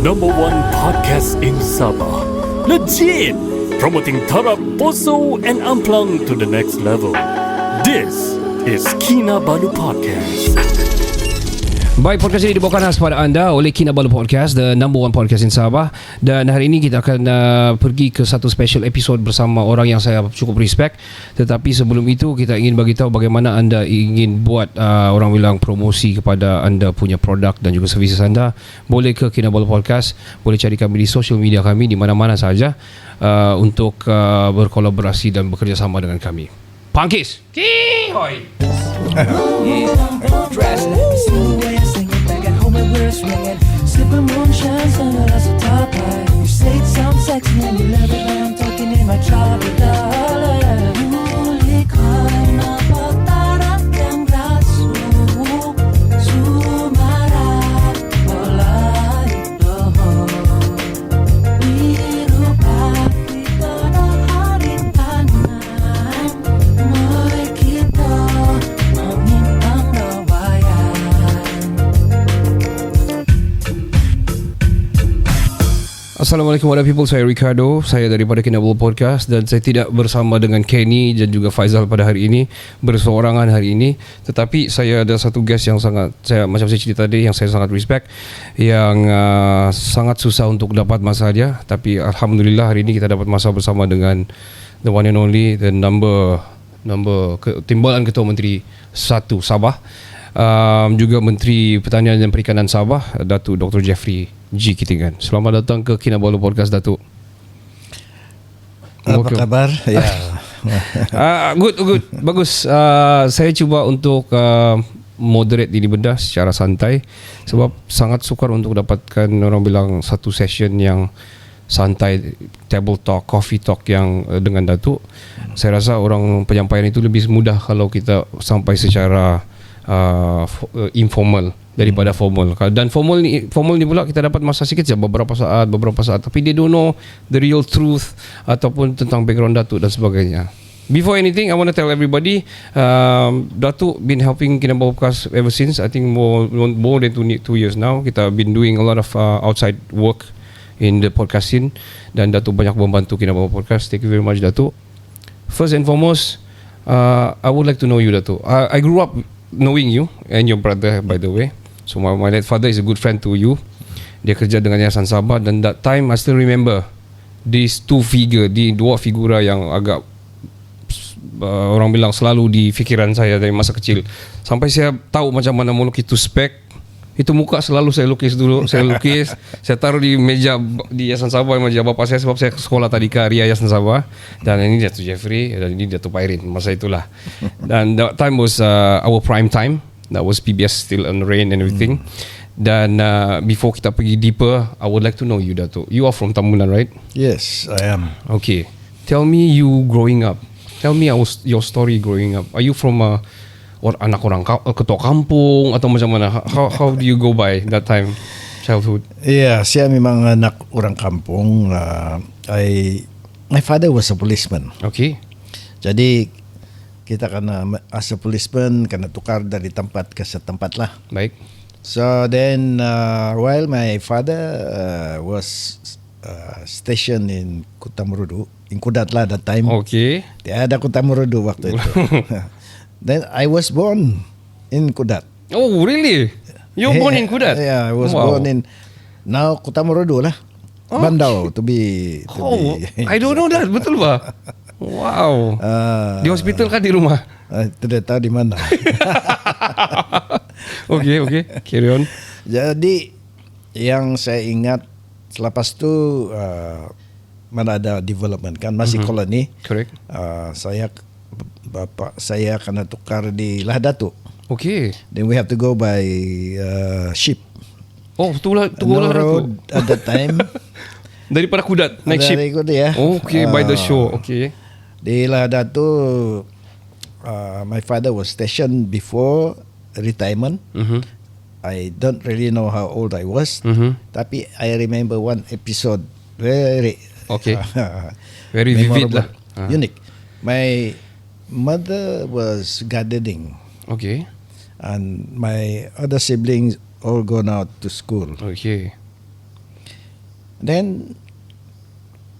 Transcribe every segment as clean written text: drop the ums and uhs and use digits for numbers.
number one podcast in Sabah. Legit! Promoting Tarap, Poso and Amplang to the next level. This is Kinabalu Podcast. Baik, podcast ini dibawakan khas pada anda oleh Kinabalu Podcast, the number one podcast in Sabah. Dan hari ini kita akan pergi ke satu special episode bersama orang yang saya cukup respect. Tetapi sebelum itu kita ingin bagi tahu bagaimana anda ingin buat orang bilang promosi kepada anda punya produk dan juga services anda. Boleh ke Kinabalu Podcast, boleh cari kami di social media kami di mana-mana saja untuk berkolaborasi dan bekerjasama dengan kami. Pangkis! Kihoi! Sipping moonshine, sunglasses at top high. You say it sounds sexy and you love it when I'm talking in my tropical. Muli ka na pagtarap ng braso, sumarap wala ito. Biro pa kita na haritanan, may kita mangintang nawayan. Assalamualaikum warahmatullahi wabarakatuh. Saya Ricardo, saya daripada Kinabalu Podcast dan saya tidak bersama dengan Kenny dan juga Faizal pada hari ini, berseorangan hari ini. Tetapi saya ada satu guest yang sangat, macam saya cerita tadi, yang saya sangat respect, yang sangat susah untuk dapat masa dia. Tapi Alhamdulillah hari ini kita dapat masa bersama dengan the one and only, the number Timbalan Ketua Menteri 1 Sabah, juga Menteri Pertanian dan Perikanan Sabah, Datuk Dr. Jeffrey G. Kitingan. Selamat datang ke Kinabalu Podcast, Datuk. Apa kabar? Ya. Good. Bagus. Saya cuba untuk moderate ini benda secara santai sebab sangat sukar untuk dapatkan orang bilang satu session yang santai, table talk, coffee talk yang dengan Datuk. Saya rasa orang penyampaian itu lebih mudah kalau kita sampai secara informal daripada formal. Dan formal ni pula kita dapat masa sikit saja, beberapa saat, tapi they don't know the real truth ataupun tentang background Datuk dan sebagainya. Before anything, I want to tell everybody, Datuk been helping Kinabalu Podcast ever since, I think more than 2 years now. Kita been doing a lot of outside work in the podcast scene dan Datuk banyak membantu Kinabalu Podcast. Thank you very much, Datuk. First and foremost, I would like to know you, Datuk. I grew up knowing you and your brother, by the way. So my late father is a good friend to you. Dia kerja dengan Yayasan Sabah dan that time I still remember these dua figura yang agak orang bilang selalu di fikiran saya dari masa kecil. Sampai saya tahu macam mana melukis itu spek. Itu muka selalu saya lukis dulu. Saya taruh di meja di Yayasan Sabah, meja bapak saya sebab saya sekolah tadika Ria Yayasan Sabah. Dan ini Datuk Jeffrey dan ini Datuk Pairin masa itulah. Dan that time was our prime time. That was PBS still on rain and everything. Dan before kita pergi deeper, I would like to know you, Datuk. You are from Tambunan, right? Yes, I am. Okay. Tell me you growing up. Tell me your story growing up. Are you from anak orang ketua kampung atau macam mana? How do you go by that time, childhood? Yeah, saya memang anak orang kampung. My father was a policeman. Okay. Jadi kita kena as a policeman kena tukar dari tempat ke setempat lah. Baik. So then while my father was stationed in Kutamurudu, in Kudat lah that time. Okay. Tiada Kutamurudu waktu itu. Then I was born in Kudat. Oh, really? You born in Kudat? Yeah, I was born in now Kutamurudu lah. Bandau to be. I don't know that. Betul ba? Wow. Di hospital kan di rumah? Tidak tahu di mana. Okay. Carry on. Jadi yang saya ingat selepas tu mana ada development kan masih koloni. Correct. Bapak saya kena tukar di Lahadatu. Okay. Then we have to go by ship. Oh, tunggu road at that time. Daripada Kudat naik ship. Dari Kudat ya. Okay, by the shore. Okay. Di Lahadatu, my father was stationed before retirement. I don't really know how old I was, tapi I remember one episode very very vivid lah. Unique. My mother was gardening. Okay. And my other siblings all gone out to school. Okay. Then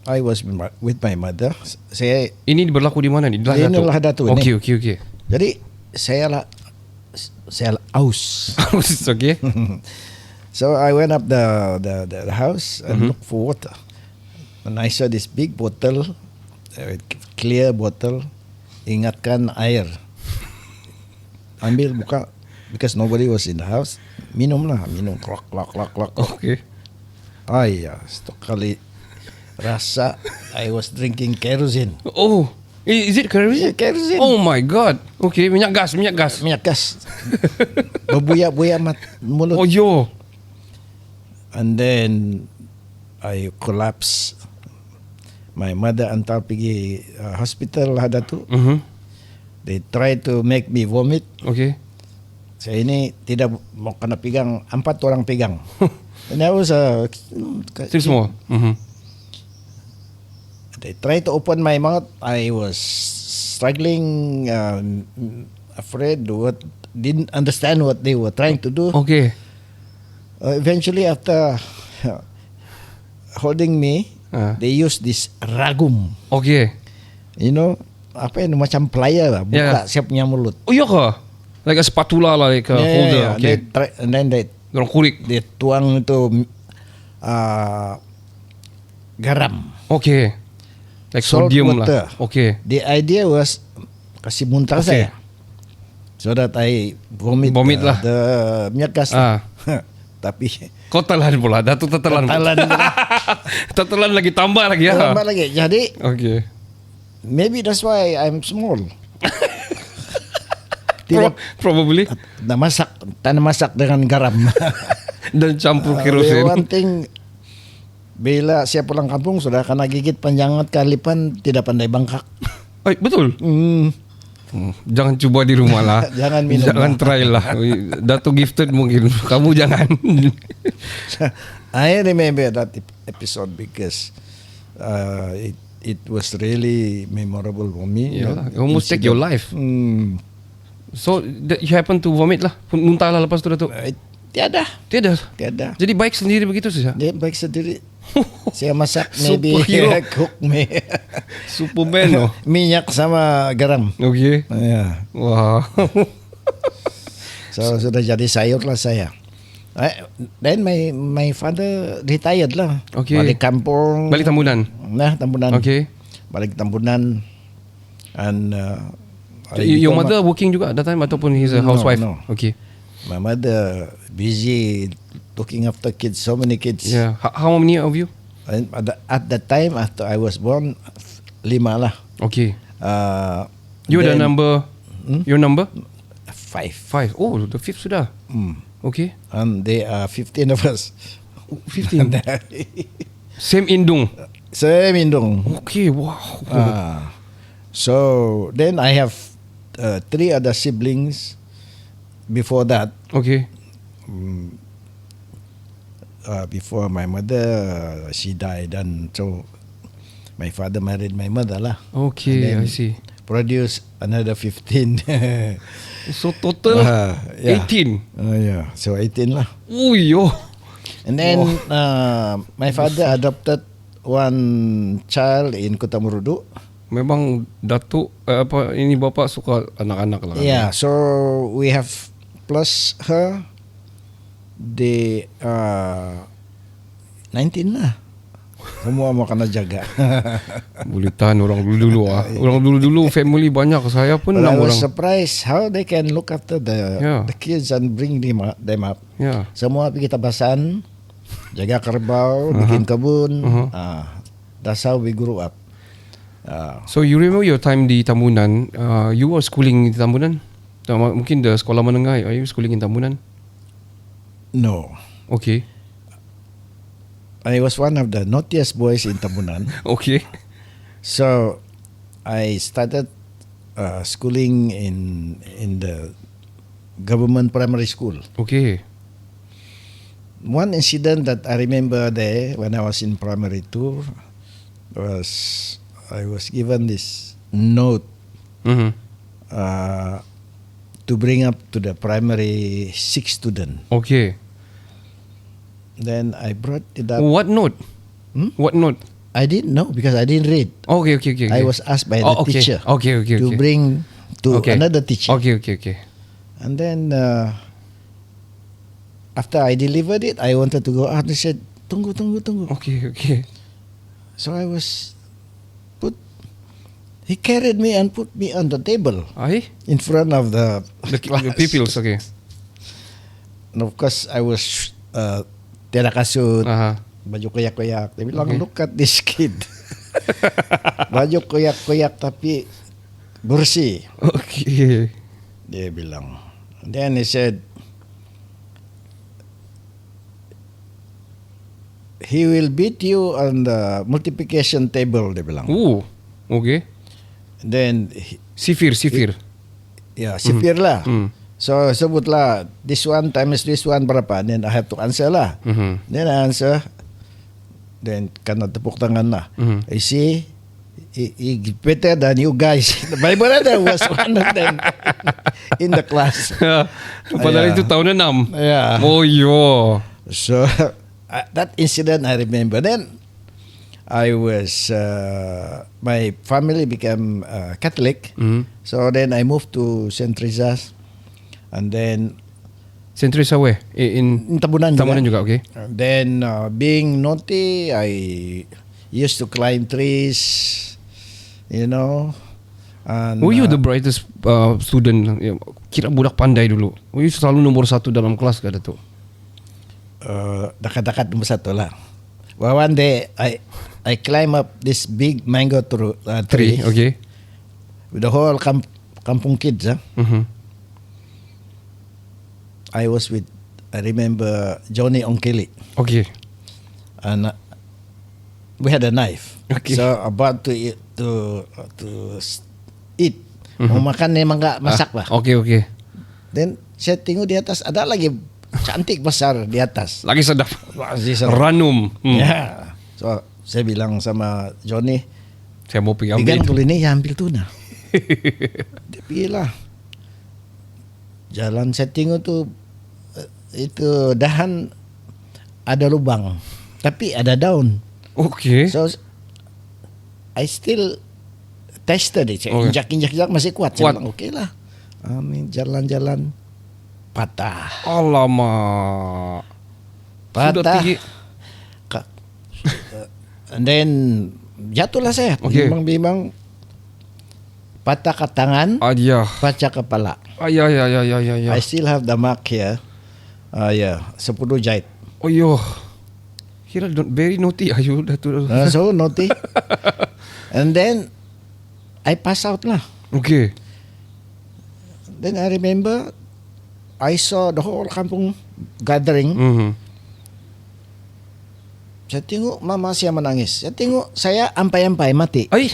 I was with my mother. Saya Ini berlaku di mana ni? Di Ini Lahadatul ni. Okey. jadi saya aus. Okay. So I went up the house and looked for water. And I saw this big bottle, clear bottle, ingatkan air. Ambil buka, because nobody was in the house. Minum, klak. Okay. Ay, satu kali rasa I was drinking kerosene. Oh, is it kerosene? Yeah, kerosene. Oh my god. Okay, minyak gas. Minyak gas. Berbuyak-buyak mulut. Oh yo. And then I collapse. My mother hantar pergi hospital Lahadatul. They try to make me vomit. Okay. Saya ini tidak mau kena pegang, 4 orang pegang. And I was Still small. They try to open my mouth. I was struggling, afraid, didn't understand what they were trying to do. Okay. Eventually, after holding me, they used this ragum. Okay. You know, apa yang macam plier lah, buka siap punya mulut. Oh iya ke? Like a spatula lah, like a holder. Okay. And then they Dorang kurik. tuang itu garam. Okay. Like Salt sodium water. lah. Okay. The idea was kasih muntah saya, so that I vomit lah. the minyak gas. Tapi Kau telan pula. Datuk tetelan. Tetelan lagi, tambah lagi ya. tambah lagi. Jadi Okay. maybe that's why I'm small. Probably. Tanah masak dengan garam. Dan campur The kerosin. one thing, bila saya pulang kampung sudah kena gigit panjangat kalipan, tidak pandai bangkak. Ay, betul. Jangan cuba di rumah lah. Jangan minum Jangan lah. try lah. Datuk gifted mungkin. Kamu jangan. I remember that episode because it was really memorable for me. Yalah, almost take your life. So you happen to vomit lah. Muntah lah lepas tu Datuk. Tiada. Tiada. Jadi baik sendiri begitu saja. Dia baik sendiri. Saya masak maybe Superhero. cook me Superman oh. minyak sama garam. Okay. Ya. Wah. So sudah jadi sayur lah saya. Then my father retired lah. Okay. Balik kampung. Balik Tambunan. Nah, Tambunan. Okay. Balik Tambunan. And Your mother working juga at that time ataupun he's a housewife? No. Okay. My mother busy looking after kids, so many kids. Yeah. How many of you? And at that time, after I was born, 5 lah. Okay. You're the then number. Your number? 5. 5. Oh, the 5th sudah. Okay. And they are 15 of us. 15. Same indung. Saya Mindong. Okay. Wow. So then I have 3 other siblings. Before that, Okay. Before my mother, she died, and so my father married my mother lah. Okay, And then I see. Produce another 15. So total yeah. 18. Yeah, so 18 lah. Oh yo. And then my father adopted one child in Kota Murudu. Memang Datuk ini bapa suka anak-anak lah. Yeah, so we have plus her the 19 lah. Semua mau kena jaga. Boleh tahan orang dulu-dulu ah. Orang dulu-dulu family banyak. Saya pun But I 6 was orang. surprised how they can look after the kids and bring them up. Yeah. Semua pergi tabasan, jaga kerbau, bikin kebun. That's how we grew up. So you remember your time di Tambunan? You were schooling di Tambunan? Mungkin the sekolah menengah. Are you schooling in Tambunan? No, Okay. I was one of the naughtiest boys in Tambunan. Okay. So I started schooling in the government primary school. Okay. One incident that I remember there when I was in primary 2 was I was given this note to bring up to the primary 6 student. Okay. Then I brought it up. What note? What note? I didn't know because I didn't read. Okay. I was asked by the okay. teacher Okay. to bring to Okay. another teacher. Okay. And then after I delivered it, I wanted to go out. They said, tunggu. Okay. So I was he carried me and put me on the table Ay? in front of the The class. pupils, okay. And of course, I was tiada kasut, Uh-huh. baju koyak-koyak. Dia bilang, Okay. look at this kid. Baju koyak-koyak tapi bersih. Okay. Dia bilang. Then he said, he will beat you on the multiplication table, dia bilang. Ooh. Okay. Then, Sifir. ya, sipir lah. Hmm. So, sebutlah, this one times this one berapa. Then I have to answer lah. Mhm. Then I answer. Then, kena tepuk tangan lah. Mhm. You see, he better than you guys. My brother was one of them in the class. Padahal Yeah. itu tahun 6. Yeah. Oh, yo. So that incident I remember. Then I was my family became Catholic. Mhm. So then I moved to Saint Teresa's, and then Sentris away in in Tabunan juga, okay. And then being naughty, I used to climb trees, you know. And, Were you the brightest student? Kira budak pandai dulu. Were you selalu nomor 1 dalam kelas ke Datuk? dekat-dekat nombor 1 lah. Well, one day I climb up this big mango tree Okay. with the whole kampung kids. Mhm. I remember Johnny Onkeli, Okay. and we had a knife. Okay. So about to eat, mau makan memang nggak masak lah. Okay. Then saya tengok di atas ada lagi cantik besar di atas. Lagi sedap. Masih seru. Ranum. Ya. So saya bilang sama Johnny, Saya mau pergi pegang ambil. tuli ini ya ambil tuna. Dia pergi lah. Jalan saya tengok tuh itu dahan ada lubang, tapi ada daun. Okay. So I still tested it. Saya Okay. injak masih kuat. Kuat. Saya bilang oke lah. Jalan-jalan patah. Alamak. Sudah Patah. tinggi. And then jatuhlah saya. Okay. Bimbang patah ke tangan, Ayah. patah kepala. Ya. I still have the mark here. 10 jahit. Oh yo. Kira very naughty ayu Datuk. So naughty. And then I pass out lah. Okay. Then I remember I saw the whole kampung gathering. Mhm. Saya tengok mama saya menangis. Saya tengok saya ampai-ampai mati. Ay.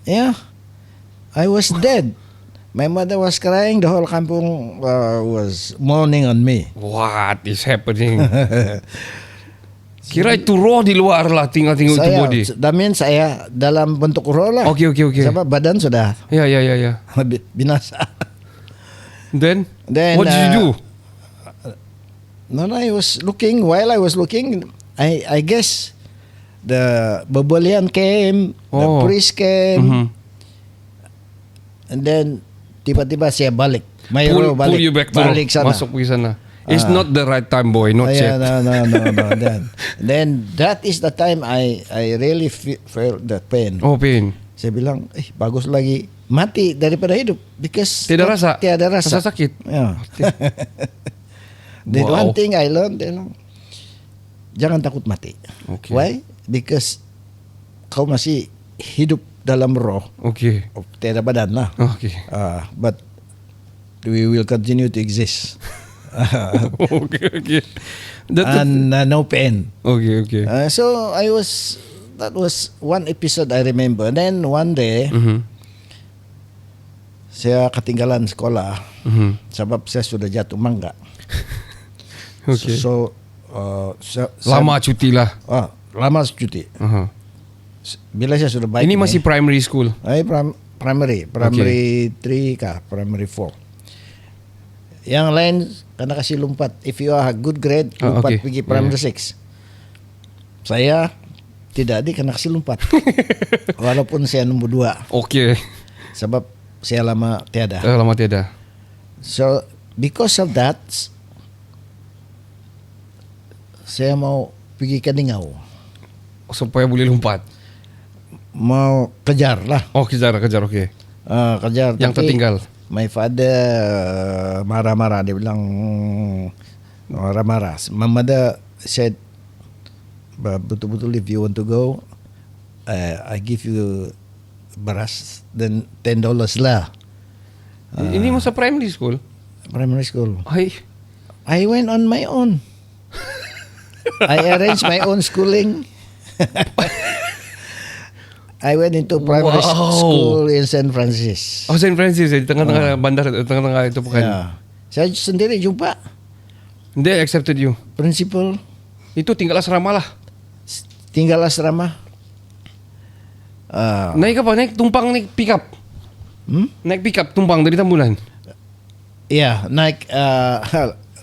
Yeah. I was dead. My mother was crying. The whole kampung was mourning on me. What is happening? Kira itu roh di luar lah tinggal tengok itu body. That means saya dalam bentuk roh lah. Okay. Sebab badan sudah Ya. binasa. Then what did you do? No, I was looking. While I was looking, I guess the Bobolian came, the Oh. priest came, Mhm. and then tiba-tiba saya balik. Pull you back to balik sana. masuk pergi sana. It's not the right time, boy. Not yet. No. Then that is the time I really felt that pain. Oh, pain. Saya bilang, bagus lagi mati daripada hidup because Tiada rasa. Tiada rasa. Rasa sakit. Yeah. The Wow. one thing I learned, jangan takut mati. Okay. Why? Because kau masih hidup dalam roh, Okay. tiada badan lah. Okay. But we will continue to exist. Okay. And no pain. Okay. So that was one episode I remember. Then one day, Mhm. saya ketinggalan sekolah Mhm. sebab saya sudah jatuh mangga. Okay. So, Lama cuti lah. lama cuti. Aha. Bila saya sudah baik Ini masih primary school. primary 3 kah, primary 4. Yang lain kena kasih lompat. If you are a good grade, lompat okay. pergi primary 6. Saya tidak adik kena kasih lompat. Walaupun saya nombor 2. Okay. Sebab saya lama tiada. Lama tiada. So because of that, saya mau pergi ke Ningau. Supaya boleh lompat. Mau kejar lah. Oh, kejar, okay. Kejar. Yang tapi tertinggal. My father marah-marah. Dia bilang marah-marah. My mother said, betul-betul if you want to go, I give you beras dan $10 lah. Ini masa primary school? Primary school. Ay. I went on my own. I arranged my own schooling. I went into primary school in San Francisco. Oh, San Francisco, di tengah-tengah bandar, tengah-tengah itu bukan? Ya. Saya sendiri jumpa They accepted you. principal, Itu tinggal asrama lah. tinggal asrama. Naik apa? Naik tumpang, naik pick up. Naik pick up tumpang dari Tambulan. Iya, naik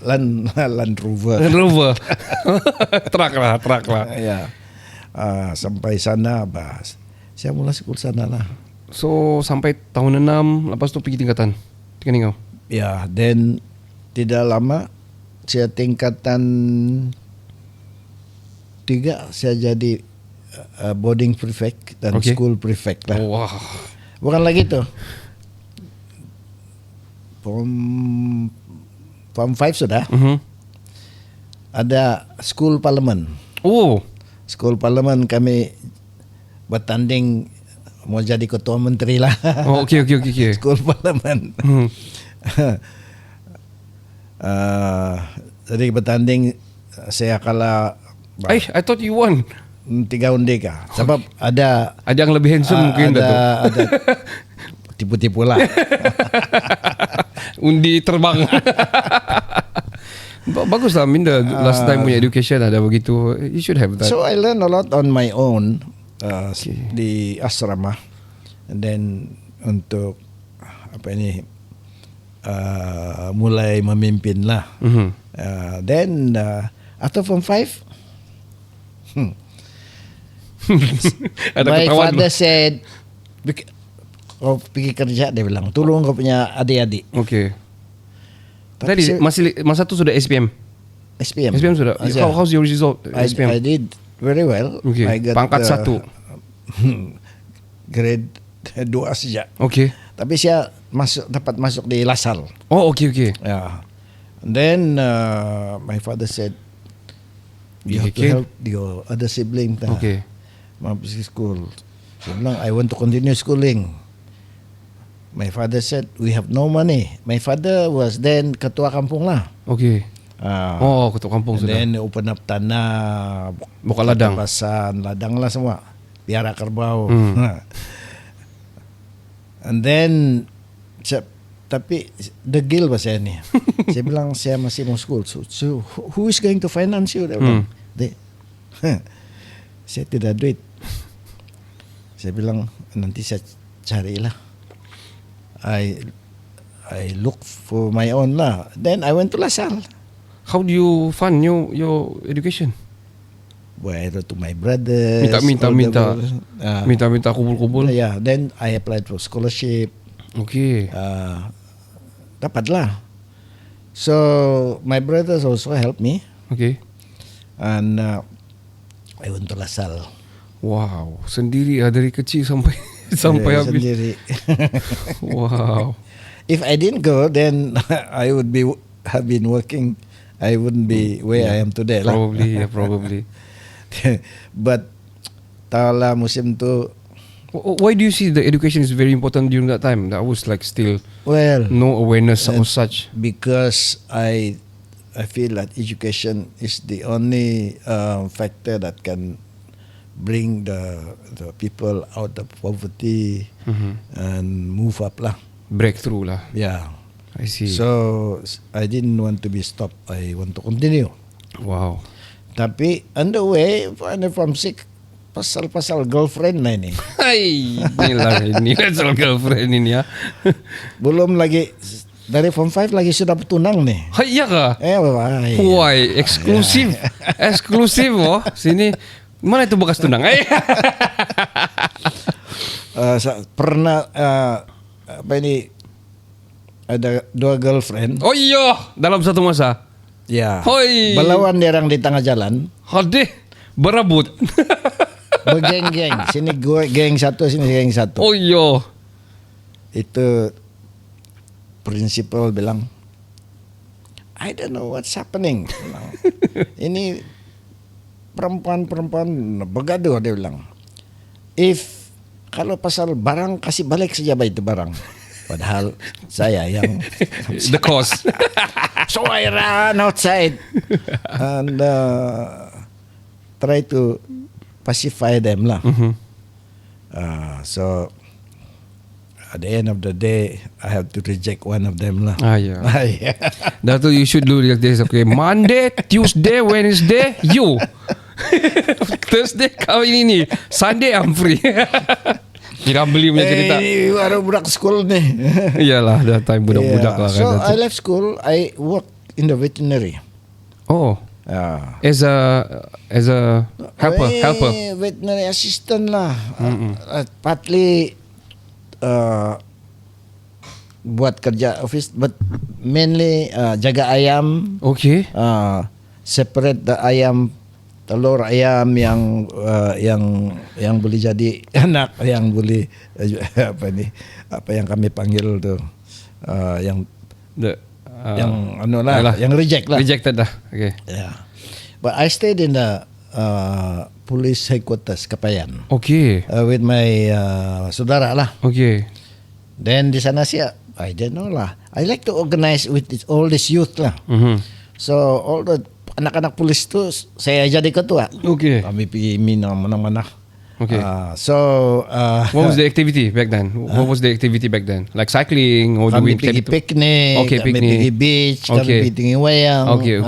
Land Rover. Land Rover. Truck lah. Ya. Sampai sana, saya mulai sekolah sana lah. So sampai tahun 6, lepas tu pergi tingkatan Ningau. Ya, dan tidak lama saya tingkatan 3 saya jadi boarding prefect dan school prefect lah. Oh, wow. Bukan lagi tu. Form 5 sudah. Ada school parliament. Oh. School parliament kami bertanding mau jadi ketua menteri lah. Oh, okay. School parliament. Jadi bertanding saya kalah. I thought you won. 3 undi kah? Sebab ada yang lebih handsome mungkin ada tipu-tipu lah. Undi terbang. Bagus lah, Minda. Last time punya education ada begitu. You should have that. So I learned a lot on my own di asrama. And then untuk mulai memimpin lah. Then after form 5, my father said, kau pergi kerja, dia bilang, tolong kau punya adik-adik. Okay. Tapi Tadi masa tu sudah SPM. SPM sudah. How's your result? SPM. I did very well. Okay. I got Pangkat 1. grade 2 saja. Okay. Tapi saya dapat masuk di LaSalle. Oh, okay. Yeah. And then my father said, you have to help your other sibling. Okay. Mau pergi school. Saya bilang, I want to continue schooling. My father said, we have no money. My father was then ketua kampung lah. Okay. Ketua kampung and sudah. then open up tanah, buka ladang. Tebasan, ladang lah semua. Piara kerbau. And then tapi degil pas saya ni. Saya bilang saya masih mau school. So who is going to finance you? Dia bilang, saya tidak duit. Saya bilang nanti saya carilah. I look for my own lah. Then I went to LaSalle. How do you fund your education? Well, I wrote to my brothers. Minta kumpul-kumpul. Yeah, then I applied for scholarship. Okay. Dapatlah. So my brothers also helped me. Okay. And I went to LaSalle. Wow, sendiri dari kecil sampai habis. Sendiri. Wow. If I didn't go, then I would have been working. I wouldn't be where I am today. Probably. But tala musim tu. Why do you see the education is very important during that time? That was like still no awareness or such. Because I feel that education is the only factor that can bring the people out of poverty and move up lah. Breakthrough lah. Yeah. I see. So I didn't want to be stopped. I want to continue. Wow. Tapi on the way, from sick, pasal girlfriend lah ini. Hai, ini pasal girlfriend ini ya. Belum lagi dari form 5 lagi sudah bertunang nih. Hai, iya kah? Why? Why? Eksklusif. Eksklusif oh. Sini Mana itu bekas tunang? Pernah apa ini, ada 2 girlfriend. Oh iya, dalam satu masa. Ya. Hoi. Berlawan dia orang di tengah jalan. Hadeh, berebut. Bergeng-geng. Sini gue geng satu, sini geng satu. Oh iya. Itu prinsipal bilang, I don't know what's happening. Bilang, ini perempuan-perempuan bergaduh, dia bilang. Kalau pasal barang, kasih balik saja itu barang. Padahal saya yang The cause. So I ran outside and try to pacify them lah. So at the end of the day, I have to reject one of them lah. Yeah. Yeah. Dato, you should do like this. Okay, Monday, Tuesday, Wednesday, you. Thursday kau ini. Sunday I'm free. Kira beli punya cerita. Ini baru budak school nih. Iyalah, dah time budak-budak lah kan. So I left school, I work in the veterinary. Oh, as a helper. Veterinary assistant lah. Partly buat kerja office, but mainly jaga ayam. Okay. Separate the ayam, telur ayam yang boleh jadi anak, yang boleh apa yang kami panggil tuh yang yang reject lah. Rejected lah. Okay. Yeah. But I stayed in the police headquarters Kapayan. Okay. With my saudara lah. Okay. Then di sana sih I don't know lah. I like to organize with all this youth lah. So all the anak-anak polis tu saya jadi ketua. Okay. Kami pergi minum mana-mana. Okay. What was the activity back then? What was the activity back then? Like cycling or kami doing pergi picnic, Okay, kami picnic. pergi beach, Okay. kami pergi tinggi wayang. Okay.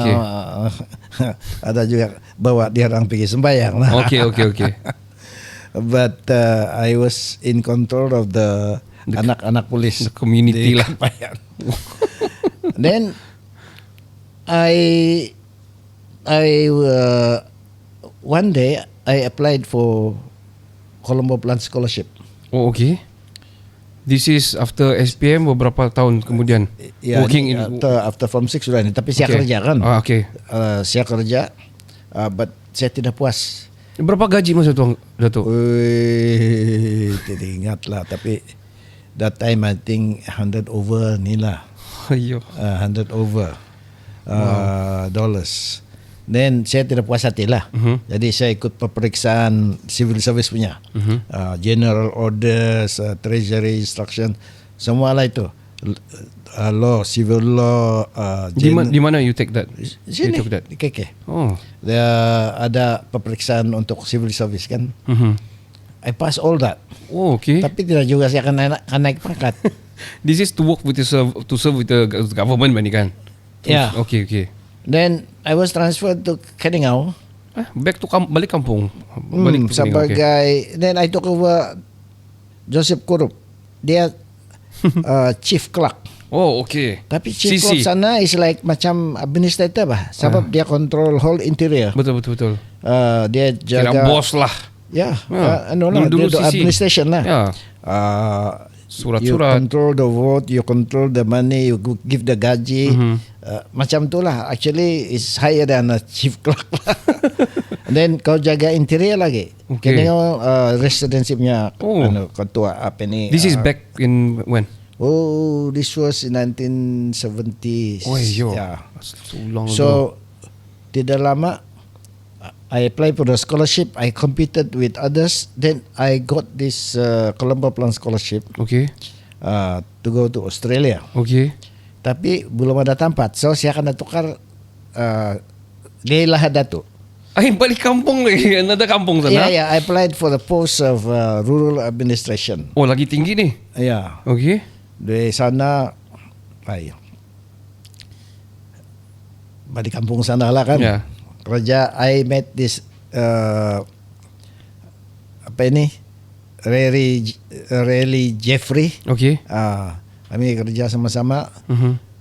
Ada juga bawa dia orang pergi sembahyang lah. Okay. But I was in control of the anak-anak polis, the community di lah. Kapayan. Then one day I applied for Colombo Plant Scholarship. Oh, okay. This is after SPM beberapa tahun kemudian. Working in after Form 6 sudah ini, tapi saya Okay. kerja kan. Okay. Saya kerja, but saya tidak puas. Berapa gaji masa tu, Dato'? Tidak ingat lah, tapi that time I think 100 over ni lah. Ayo. 100 over dollars. Then saya tidak puas hati lah. Jadi saya ikut peperiksaan civil service punya. General orders, treasury instruction, semua lah itu. Law, civil law. Di mana you take that? Sini, You took that? di KK. Oh. Dia ada peperiksaan untuk civil service kan. I pass all that. Oh, okay. Tapi tidak juga saya akan naik pangkat. This is to work with to serve with the government, ni kan? Yeah. Okay. Then I was transferred to Keningau. Back to balik kampung. Balik to Keningau, okay. Sebagai then I took over Joseph Kurup. Dia chief clerk. Oh, okay. Tapi chief CC. clerk sana is like macam administrator bah. Sebab dia control whole interior. Betul. Dia Kira jaga bos lah. Ya, Dulu dia CC. administration lah. Ya. You Surat-surat. control the vote, you control the money, you give the gaji. Macam tu lah. Actually is higher than a chief clerk lah. And then kau jaga interior lagi. Okay. Keningau residency punya Oh. ketua apa ni. This is back in when? Oh, this was in 1970s. Oh, yo. Yeah. So long ago. So tidak lama I applied for the scholarship. I competed with others. Then I got this Colombo Plant Scholarship Okay. to go to Australia. Okay. Tapi belum ada tempat. So saya akan tukar di Lahad Datu. Ay, balik kampung lagi. Another kampung sana. Yeah, I applied for the post of rural administration. Oh, lagi tinggi ni. Yeah. Okay. Di sana, balik kampung sana lah kan. Yeah. Kerja, I met this apa ini, Rayleigh Jeffrey. Okay. Kami kerja sama-sama.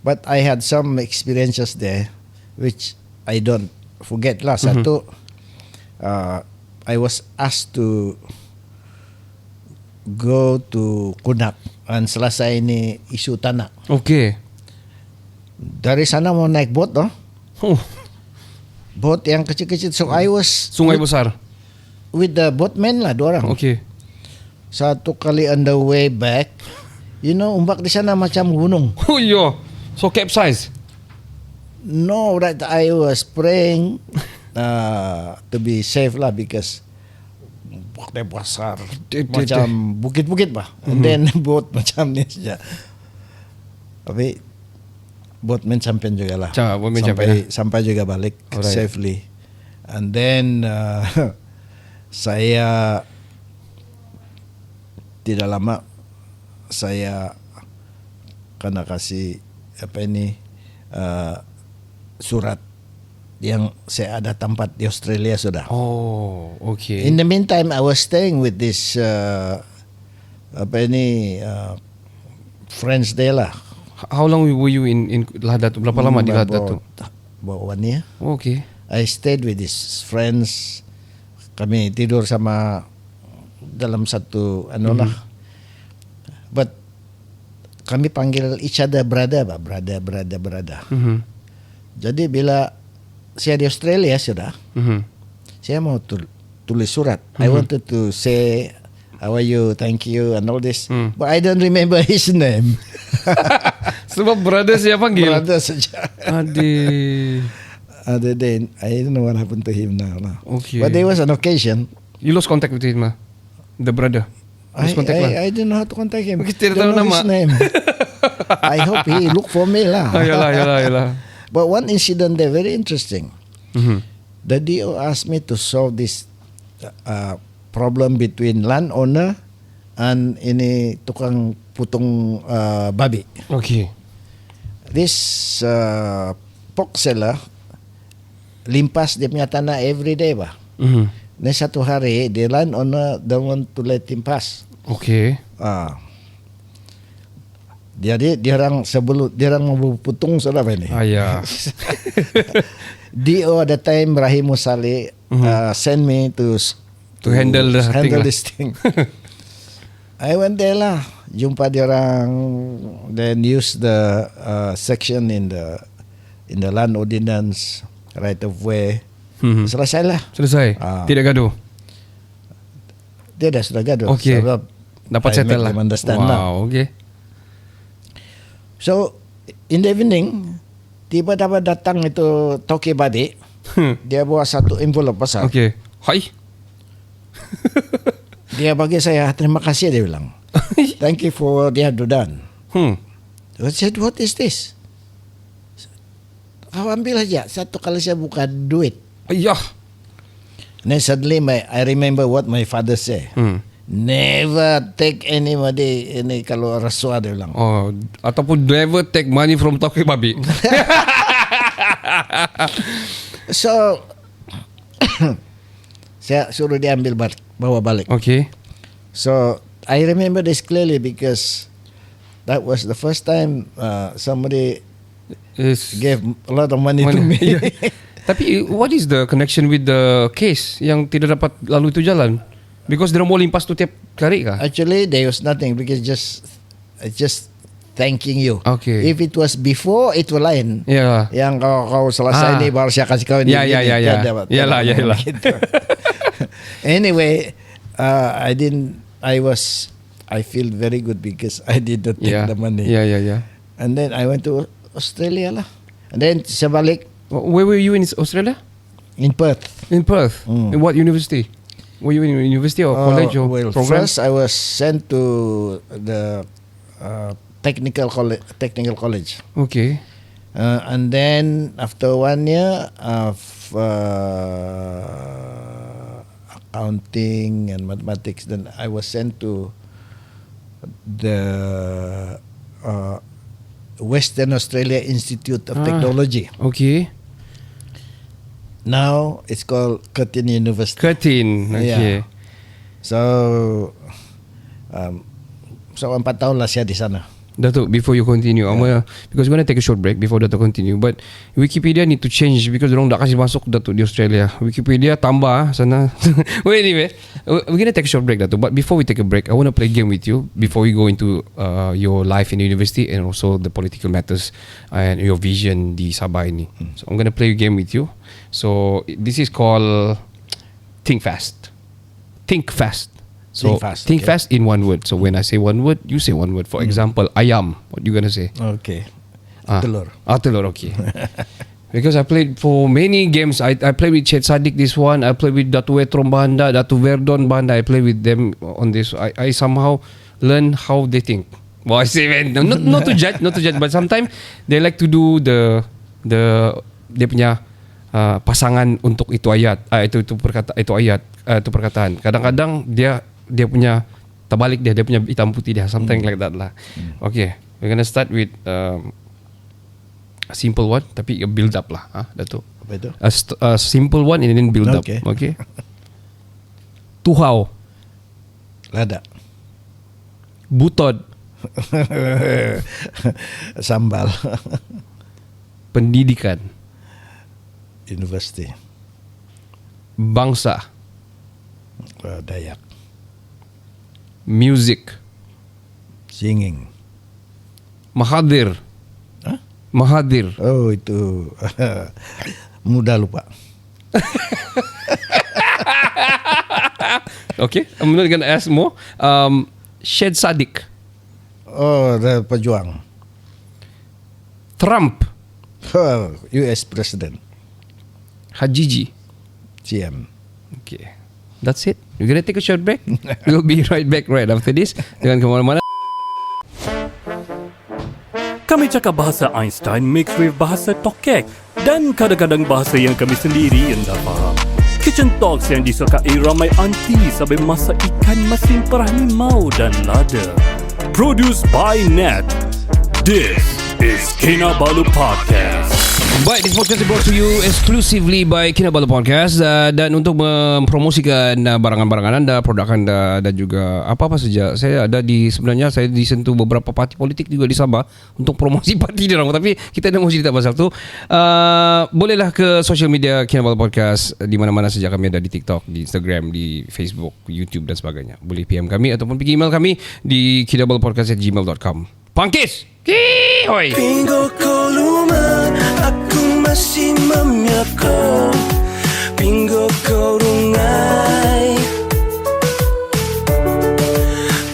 But I had some experiences there which I don't forget lah. Satu, I was asked to go to Kunak and selesai ini isu tanah. Okay. Dari sana mau naik boat toh. Oh, Boat yang kecil-kecil. So I was sungai besar. with the boatman lah, 2 orang. Okay. Satu kali on the way back, ombak di sana macam gunung. Oh yeah. So capsize. No, that I was praying to be safe lah because boatnya besar, macam bukit-bukit bah. And then boat macam ni saja. Tapi boatman sampai juga lah. Boatman sampai. Sampai juga balik Alright. safely. And then saya tidak lama saya kena kasih surat yang saya ada tempat di Australia sudah. Oh, okay. In the meantime, I was staying with this friends there lah. How long were you in Lahad Datu? Berapa lama di Lahad Datu? About 1 year. Oh, okay. I stayed with these friends. Kami tidur sama dalam satu lah. But kami panggil each other brother. Mhm. Jadi bila saya di Australia sudah, Mhm. saya mau tulis surat. I wanted to say how are you, thank you and all this. But I don't remember his name. Sebab brother saya panggil. Brother saja. Adik. Other than I don't know what happened to him now. Okay. But there was an occasion. You lost contact with him lah. The brother. Lost contact lah. I don't know how to contact him. Okay, tidak Don't tahu know nama. his name. I hope he look for me lah. Yalah. But one incident there very interesting. Mhm. The DO asked me to solve this problem between landowner and ini tukang putung babi. Okay. This pork seller limpas dia punya tanah every day bah. Mhm. Dan satu hari the landowner don't want to let him pass. Okay. Jadi dia orang mau putung sudah ini. Ya. DO at the time Rahim Musali send me to handle the thing lah. this thing. I went there lah, jumpa dia orang, then use the section in the land ordinance, right of way. Selesai lah. Selesai. Tidak gaduh. Dia dah sudah gaduh. Okay. Sebab Dapat I settle make lah. them understand lah. Wow, okay. So in the evening, tiba-tiba datang itu toki babi. Dia bawa satu envelope besar. Okay. Hai. Dia bagi saya, terima kasih dia bilang. Thank you for what you have done. I said, what is this? Kau ambil aja. Satu kali saya buka duit. Ayah. Then suddenly I remember what my father said. Never take anybody ini kalau rasuah dia bilang. Oh, ataupun never take money from toki babi. So saya suruh dia ambil bawa balik. Okay. So I remember this clearly because that was the first time somebody gave a lot of money to me. Yeah. Tapi what is the connection with the case yang tidak dapat lalu itu jalan? Because dia mau limpas tu tiap kali kah? Actually, there was nothing because just thanking you. Okay. If it was before, itu lain. Ya. Yang kau selesai ni baru saya kasih kau ini. Ya. Yalah. Gitu. Anyway, I feel very good because I did not take the money. Ya. And then I went to Australia lah. And then saya balik Where were you in Australia? in Perth. In Perth. In what university? Were you in university or college or Well, program? first I was sent to the technical college. Okay. And then after 1 year of accounting and mathematics, then I was sent to the Western Australia Institute of Technology. Okay. Now it's called Curtin University. Curtin. Okay. So 4 tahun lah saya di sana. Datuk, before you continue, because we're gonna take a short break before Datuk continue. But Wikipedia need to change because orang tak kasih masuk Datuk di Australia. Wikipedia tambah sana. Well, anyway, we're gonna take a short break, Datuk. But before we take a break, I want to play a game with you before we go into your life in the university and also the political matters and your vision di Sabah ini. So I'm gonna play a game with you. So this is called Think Fast. Think Fast. So think fast in one word. So when I say one word, you say one word. For example, ayam. What you gonna say? Okay. Telur. Telur. Okay. Because I played for many games. I played with Chet Sadik this one. I played with Datu Wetrom Banda, Datu Verdon Banda. I played with them on this. I somehow learn how they think. Well, I say man, not to judge, but sometimes they like to do the dia punya pasangan untuk itu ayat, itu perkataan. Kadang-kadang dia punya terbalik dia punya hitam putih dia, something like that lah. Okay, we're gonna start with a simple one tapi a build up lah, Datuk. Apa itu? A simple one and then build up. Okay. Tuhau. Lada. Butod. Sambal. Pendidikan. University. Bangsa. Dayak. Music. Singing. Mahathir. Huh? Mahathir. Oh, itu mudah lupa. Okay, I'm not gonna ask more. Syed Saddiq. Oh, the pejuang. Trump. US President. Hajiji. CM. Okay, that's it. We're gonna take a short break. We'll be right back right after this. Jangan kemana-mana. Kami cakap bahasa Einstein mixed with bahasa tokek dan kadang-kadang bahasa yang kami sendiri yang tak faham. Kitchen Talks yang disukai ramai aunty sampai masak ikan masin perah limau dan lada. Produced by Nat. This is Kinabalu Podcast. Baik, this podcast is brought to you exclusively by Kinabalu Podcast, dan untuk mempromosikan barangan-barangan anda, produk anda dan juga apa-apa saja. Sebenarnya saya disentuh beberapa parti politik juga di Sabah untuk promosi parti dia orang, tapi kita dah mau cerita pasal tu. Bolehlah ke social media Kinabalu Podcast di mana-mana saja, kami ada di TikTok, di Instagram, di Facebook, YouTube dan sebagainya. Boleh PM kami ataupun pergi email kami di kinabalupodcast@gmail.com. Pangkis! Hoi! Pingo ko luma, aku masih memyako. Pingo ko rungai.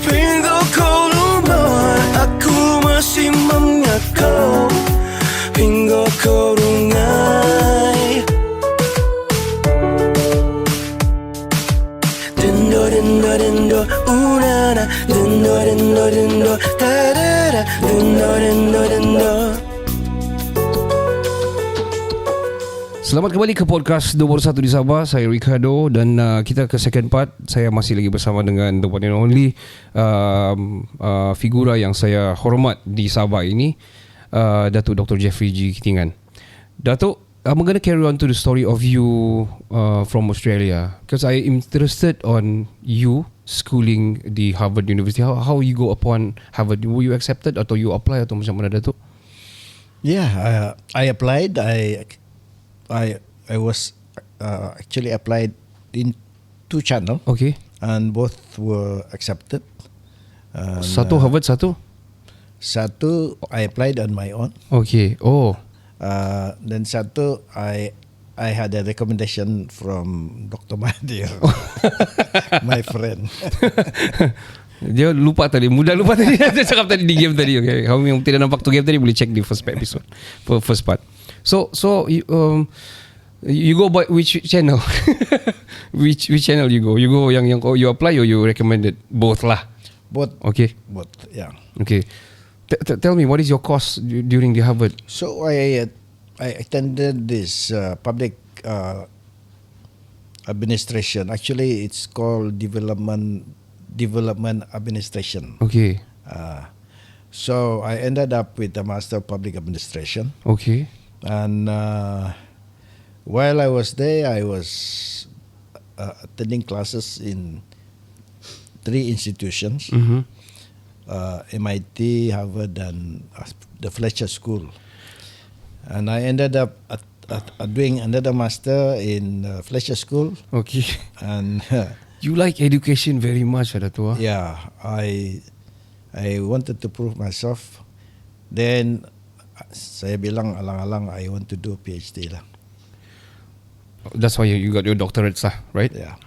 Pingo ko luma, aku masih memyako. Pingo ko rungai. Dindo dindo dindo, unana. Dindo dindo dindo, da-da-da. Dindo dindo dindo. Selamat kembali ke podcast nombor 1 di Sabah. Saya Ricardo dan kita ke second part. Saya masih lagi bersama dengan the one and only figura yang saya hormat di Sabah ini, Datuk Dr. Jeffrey G. Kitingan. Datuk, I'm gonna carry on to the story of you from Australia because I am interested on you schooling di Harvard University. How you go upon Harvard? Were you accepted atau you apply atau macam mana, Datuk? Yeah, I applied. I was actually applied in 2 channels. Okay. And both were accepted. And, Satu Harvard, satu? Satu I applied on my own. Okay. Oh. Then satu I had a recommendation from Dr. Mahathir, my friend. Dia lupa tadi, mudah lupa tadi. Dia cakap tadi di game tadi. Okay. Kamu yang tidak nampak tu game tadi boleh check di first episode, first part. So you go by which channel? which channel you go? You go yang you apply or you recommended? Both lah. Both. Okay. Both. Yeah. Okay. Tell me, what is your course during the Harvard? So I attended this public administration. Actually, it's called development administration. Okay. So I ended up with a Master of Public Administration. Okay. And while I was there, I was attending classes in 3 institutions. Mm-hmm. MIT, Harvard, and the Fletcher School. And I ended up doing another master in Fletcher School. Okay. And You like education very much, Dato'? yeah, I wanted to prove myself. Then saya bilang alang-alang I want to do PhD lah. That's why you got your doctorates lah, right? Yeah.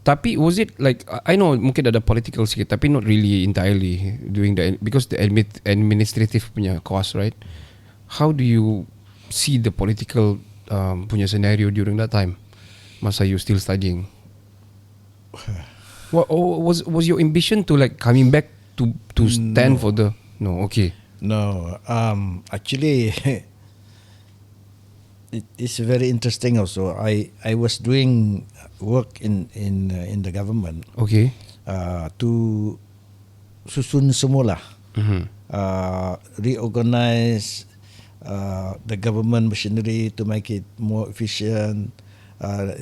Tapi was it like, I know mungkin ada political sikit, tapi not really entirely doing because the administrative punya course, right? How do you see the political punya scenario during that time, masa you still studying? What was your ambition to like coming back to stand for the okay. No, actually, it's very interesting. Also, I was doing work in the government. Okay. To susun semula, reorganize the government machinery to make it more efficient,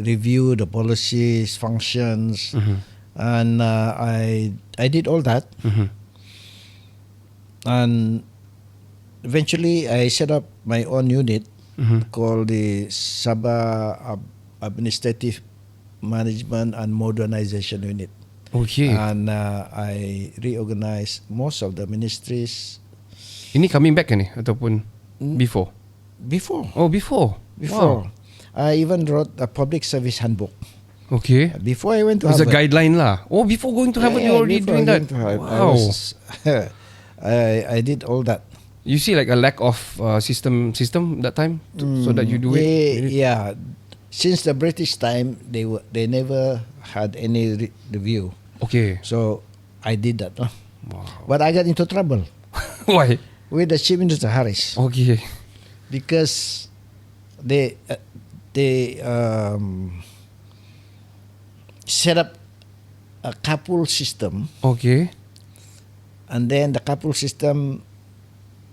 review the policies, functions, and I did all that. And eventually I set up my own unit called the Sabah Administrative Management and Modernization Unit. Okay. And I reorganized most of the ministries. Ini coming back ni ataupun before? Before. Oh, before. Before. Wow. I even wrote a public service handbook. Okay. Before I went to It was a Harvard. guideline lah. Oh, before going to Harvard, you already before doing I that. went to Harvard, Wow. I did all that. You see like a lack of system that time, so that you do it. Yeah. Since the British time, they never had any review. Okay. So I did that. Wow. But I got into trouble Why? with the Chief Minister Harris Okay. because they set up a carpool system, Okay. and then the carpool system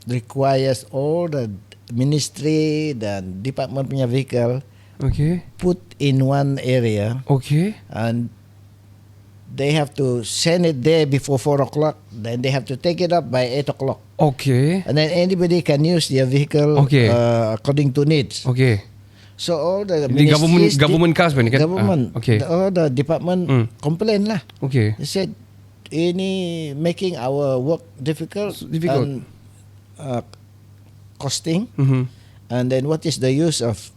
requires all the ministry dan department punya vehicle Okay. put in one area, Okay. and they have to send it there before 4 o'clock. Then they have to take it up by 8 o'clock. Okay. And then anybody can use their vehicle Okay. according to needs. Okay. So all the Ini ministries, government cars ni kan? government, Okay. all the department complain lah. Okay. They said ini making our work difficult, Difficult. and costing. Mhm. And then what is the use of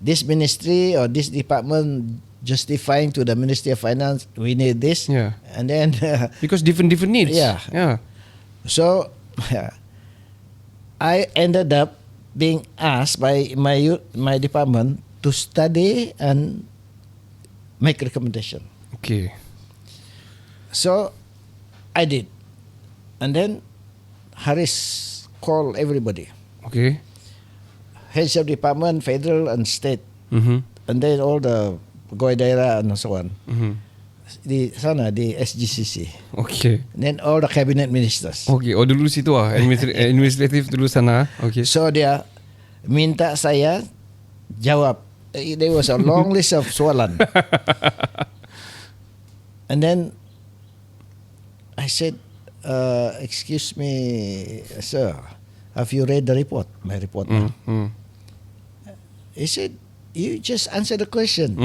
this ministry or this department justifying to the Ministry of Finance we need this? Yeah. And then Because different needs. Yeah. Yeah. so I ended up being asked by my department to study and make recommendation. Okay. So I did. And then Harris called everybody, Okay. heads of department, federal and state, Mhm. and then all the pegawai daerah and so on. Mhm. Di sana, di SGCC. Okay. And then all the cabinet ministers. Okay. Oh, dulu situ ah, administrative dulu sana. Okay. So dia minta saya jawab. There was a long list of soalan. And then I said, excuse me, sir, have you read the report? My report. He said, you just answer the question.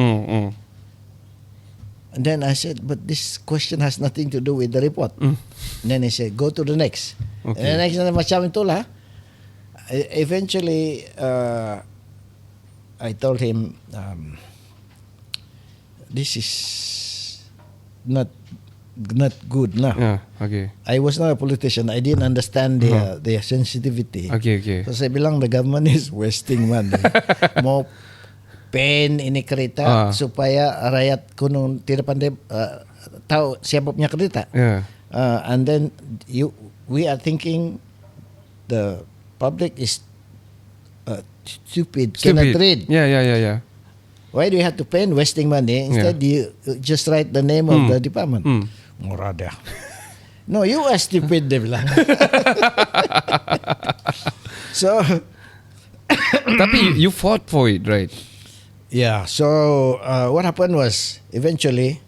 And then I said, but this question has nothing to do with the report. And then he said, go to the next. Okay. And the next macam itulah. Eventually, I told him, this is not good lah. Yeah. Okay. I was not a politician. I didn't understand their sensitivity. Okay. Okay. So saya bilang the government is wasting money. Mau pen ini kereta supaya rakyat kuno tidak pandai tahu siapa punya kereta. Yeah. And then we are thinking the public is stupid, cannot read. Yeah. Why do you have to pen wasting money? Instead you just write the name of the department. Murah dah. No, you are stupid, dia bilang. So Tapi you fought for it, right? yeah, so what happened was eventually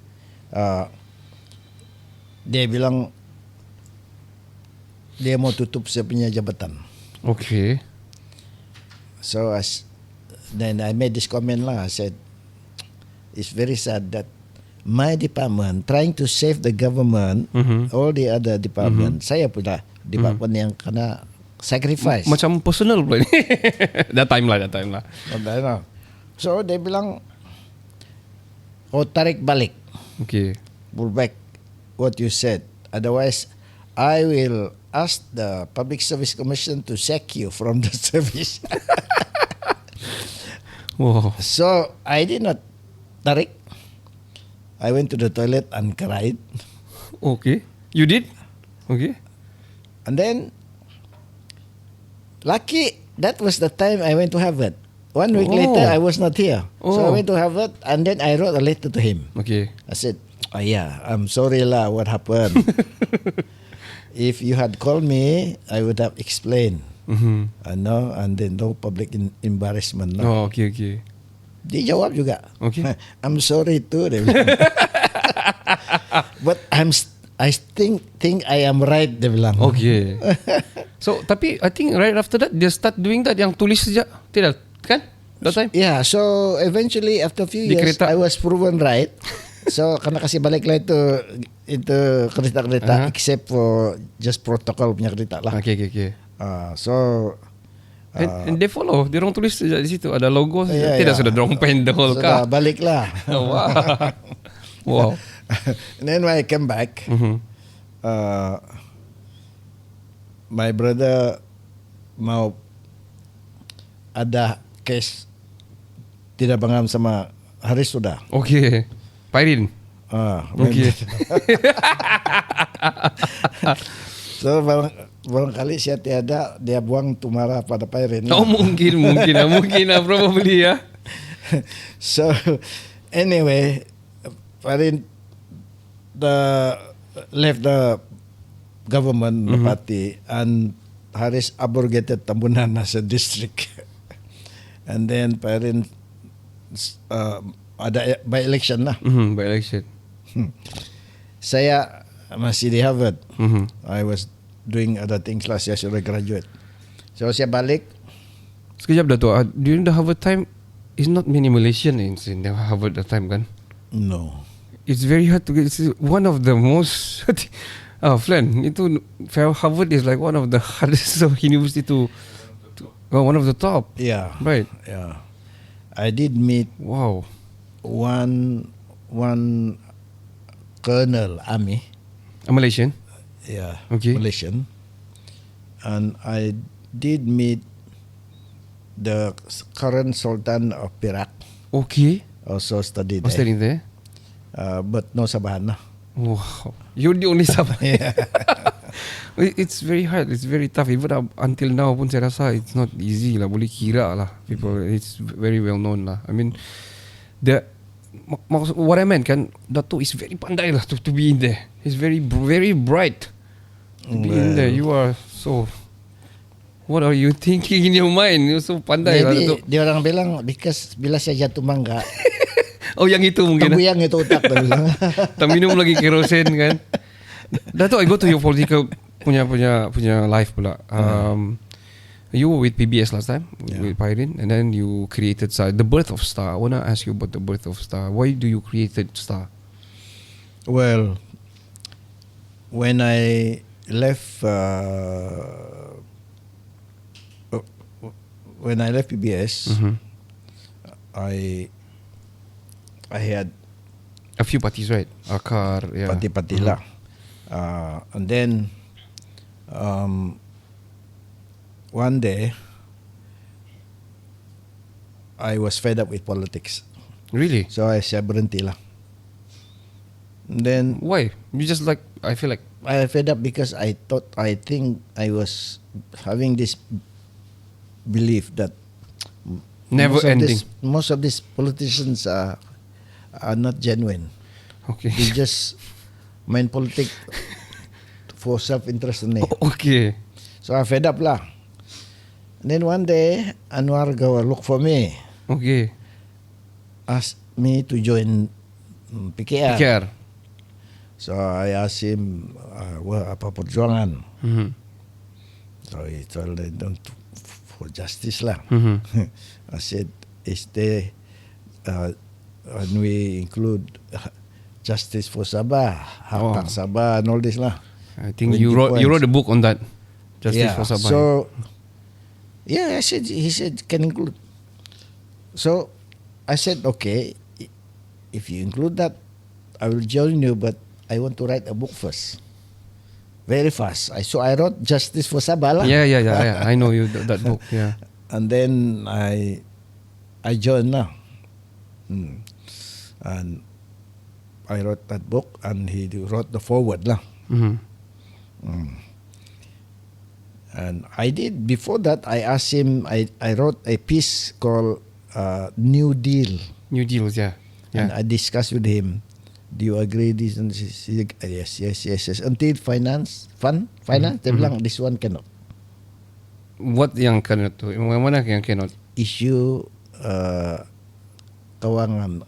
dia bilang dia mau tutup saya punya jabatan. Okay. So then I made this comment lah. I said, it's very sad that my department trying to save the government, all the other department, saya pula department yang kena sacrifice. Macam personal pula ni. That time lah. So dia bilang, tarik balik, Okay. pull back what you said. Otherwise, I will ask the Public Service Commission to sack you from the service. Wow. So I did not tarik. I went to the toilet and cried. Okay. You did? Okay. And then, lucky that was the time I went to Harvard. 1 week later, I was not here. So I went to Harvard and then I wrote a letter to him. Okay. I said, yeah, I'm sorry lah what happened. If you had called me, I would have explained. No, and then no public embarrassment. No. Oh, okay. Dia jawab juga. Okay. I'm sorry too. Dia bilang. But I think I am right. Dia bilang. Okay. So, tapi I think right after that, dia start doing that yang tulis saja. Tidak, kan? That time? Yeah, so eventually after a few Di years, kereta. I was proven right. So, kena kasih balik lah itu kereta-kereta, except for just protocol punya kereta lah. Okay. So, And they follow. Dia orang tulis saja di situ. Ada logo saja. Yeah, Tidak yeah. sudah dorong pen the whole sudah car. balik lah. Oh, wow. And then when I came back, my brother mau ada case tidak pengam sama Haris sudah. Okay. Pairin. Okay. So barangkali saya tiada, dia buang tu marah pada Pairin. Oh, mungkin probably ya. So anyway, Pairin left the government party and Haris abrogated Tambunan as a district. And then Pairin ada by election lah. By election. Saya masih di Harvard. I was doing other things lah. Saya sudah graduate. So saya balik. Sekejap Dato', during the Harvard time, is not many Malaysian in the Harvard that time kan? No. It's very hard to get. It's one of the most. Flan, itu Harvard is like one of the hardest university to one of the top. Yeah. Right. Yeah. I did meet Wow. one colonel army. A Malaysian. Yeah. Okay. Malaysian. And I did meet the current Sultan of Perak. Okay. Also studied Was there. studying there? But no Sabahan. Wow. You're the only Sabah. It's very hard. It's very tough. Even until now pun saya rasa it's not easy lah. Boleh kira lah. People, it's very well known lah. I mean, what I meant kan, Dato' is very pandai lah to be in there. He's very bright to be in there. You are so. What are you thinking in your mind? You're so pandai lah, Maybe Dato'. dia orang bilang because bila saya jatuh mangga, Oh, yang itu mungkin. tambuyang itu otak dia bilang. Tak minum lagi kerosen kan. Dato', I go to your political punya life pula. You were with PBS last time, with Pairin, and then you created Star. The birth of Star. I want to ask you about the birth of Star. Why do you created Star? Well, when I left PBS, I had A few parties, right? Akar, yeah. parti-parti lah. And then one day I was fed up with politics. Really? So saya berhenti lah. And then Why? You just like, I feel like. I fed up because I think I was having this belief that Never ending. Most of these politicians are not genuine. Okay. They just main politik for self-interest only. Okay. So I fed up lah. And then one day Anwar go look for me, Okay. asked me to join PKR. PKR. So I asked him, apa perjuangan? So he told me, for justice lah. I said, is there, when we include justice for Sabah, hak Sabah and all this lah. I think 20 you wrote points. a book on that. Justice Yeah, for Sabah. so, yeah, he said, can include. So, I said, okay, if you include that, I will join you, but I want to write a book first. Very fast. So I wrote Justice for Sabah lah. Yeah. I know you that book. Yeah. And then I joined lah. And I wrote that book, and he wrote the forward lah. And I did. Before that, I asked him. I wrote a piece called New Deal. New deals. Yeah. And I discussed with him. Do you agree this and this? He said, yes. Until finance. Dia bilang this one cannot. What yang cannot tu? Yang mana yang cannot? Issue kewangan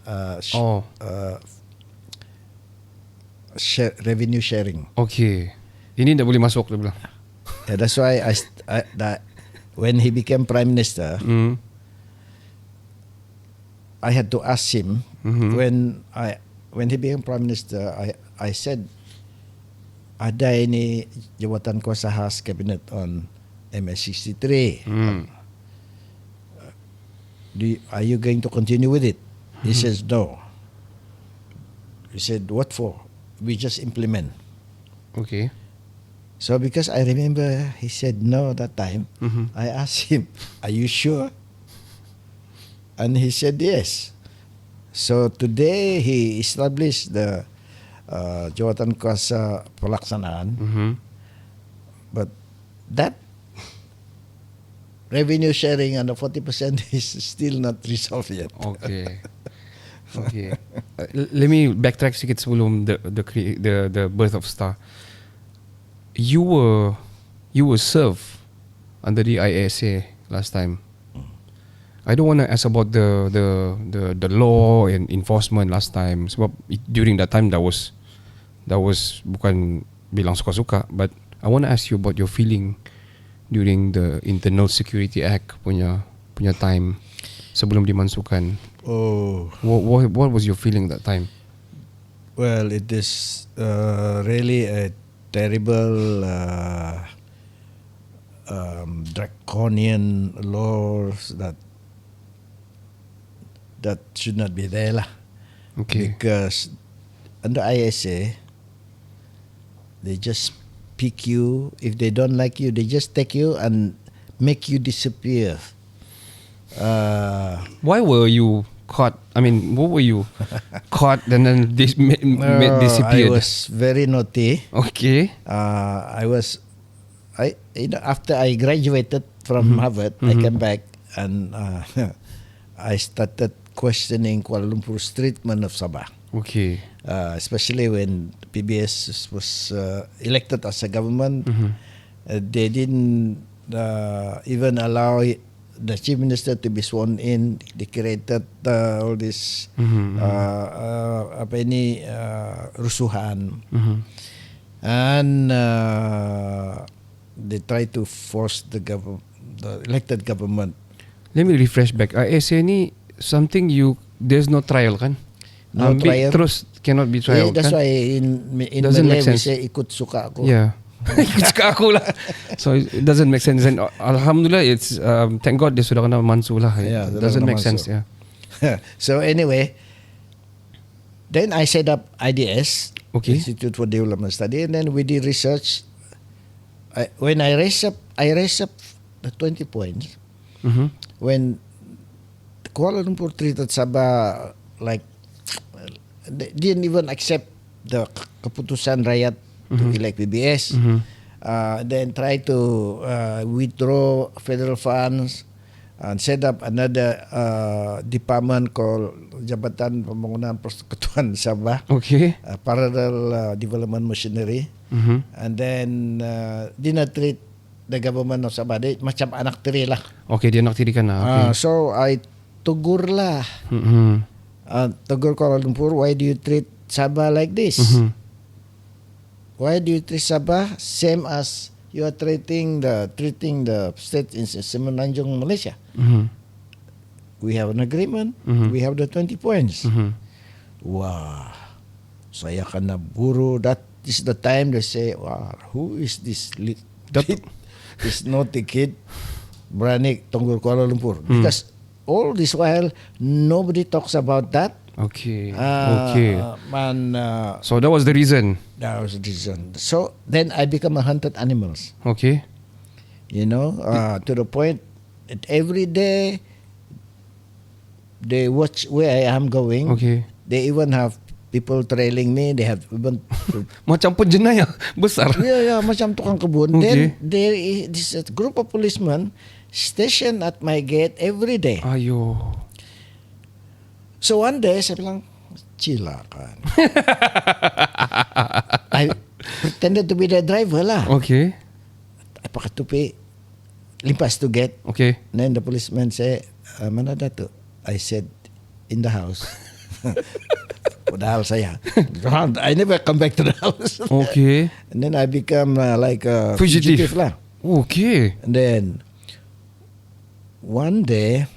revenue sharing. Okay. Ini tak boleh masuk dia bilang. Yeah, that's why when he became prime minister, I had to ask him when he became prime minister. I said, ada ini jawatan kuasa khas kabinet on MS63. Are you going to continue with it? He says no. He said, what for? We just implement. Okay. So because I remember he said no that time, I asked him, are you sure? And he said yes. So today he established the jawatan kuasa pelaksanaan. But that revenue sharing and the 40% is still not resolved yet. Okay. Let me backtrack sikit sebelum the birth of Star. You were served under the ISA last time. I don't want to ask about the law and enforcement last time. Sebab during that time that was bukan bilang suka-suka, but I want to ask you about your feeling during the Internal Security Act punya time sebelum dimasukkan. Oh, What was your feeling that time? well, it is really a terrible draconian laws that should not be there lah. Okay. Because under ISA, they just pick you. If they don't like you, they just take you and make you disappear. Why were you caught? I mean, what were you caught and then disappeared? I was very naughty. Okay. After I graduated from Harvard, I came back and I started questioning Kuala Lumpur's treatment of Sabah. Okay. Especially when PBS was elected as a government. They didn't even allow the chief minister to be sworn in. They created all this rusuhan, and they try to force the elected government. Let me refresh back. ISA ni something there's no trial kan? No trial. Terus cannot be trial That's kan? why in Doesn't Malay make we sense. say ikut suka aku. Yeah. Ikut suka aku lah. So it doesn't make sense. And Alhamdulillah, it's thank God dia sudah kena mansu lah. Yeah, It sudah doesn't kena make sense. mansu. Yeah. So anyway, then I set up IDS, Okay. Institute for Development Study, and then we did research. When I raised up the 20 points. When Kuala Lumpur treated Sabah like they didn't even accept the keputusan rakyat to elect PBS. Then try to withdraw federal funds and set up another department called Jabatan Pembangunan Persekutuan Sabah, Okay. Parallel Development Machinery, and then did not treat the government of Sabah they, macam anak tiri lah. Okay, dia nak tirikan lah. Okay. So I tegur lah. Tegur Kuala Lumpur, why do you treat Sabah like this? why do you treat Sabah same as you are treating the state in Semenanjung, Malaysia? We have an agreement. We have the 20 points. Wah, saya kena buru. That is the time they say, wah, who is this this naughty kid berani tunggu Kuala Lumpur? Because all this while nobody talks about that. Okay. So that was the reason. That was the reason. So then I become a hunted animals. Okay. You know, to the point that every day they watch where I am going. Okay. They even have people trailing me. They have even Macam penjenayah besar. yeah, macam tukang kebun. Okay. Then there is this group of policemen stationed at my gate every day. Ayo. So one day saya bilang, silakan. I pretended to be the driver lah. Okay. I pakai tupi, limpas to gate. Okay. Then the policeman say, mana Datuk? I said, in the house. Padahal saya, I never come back to the house. Okay. And then I become like a Fugitive. lah. Okay. And then one day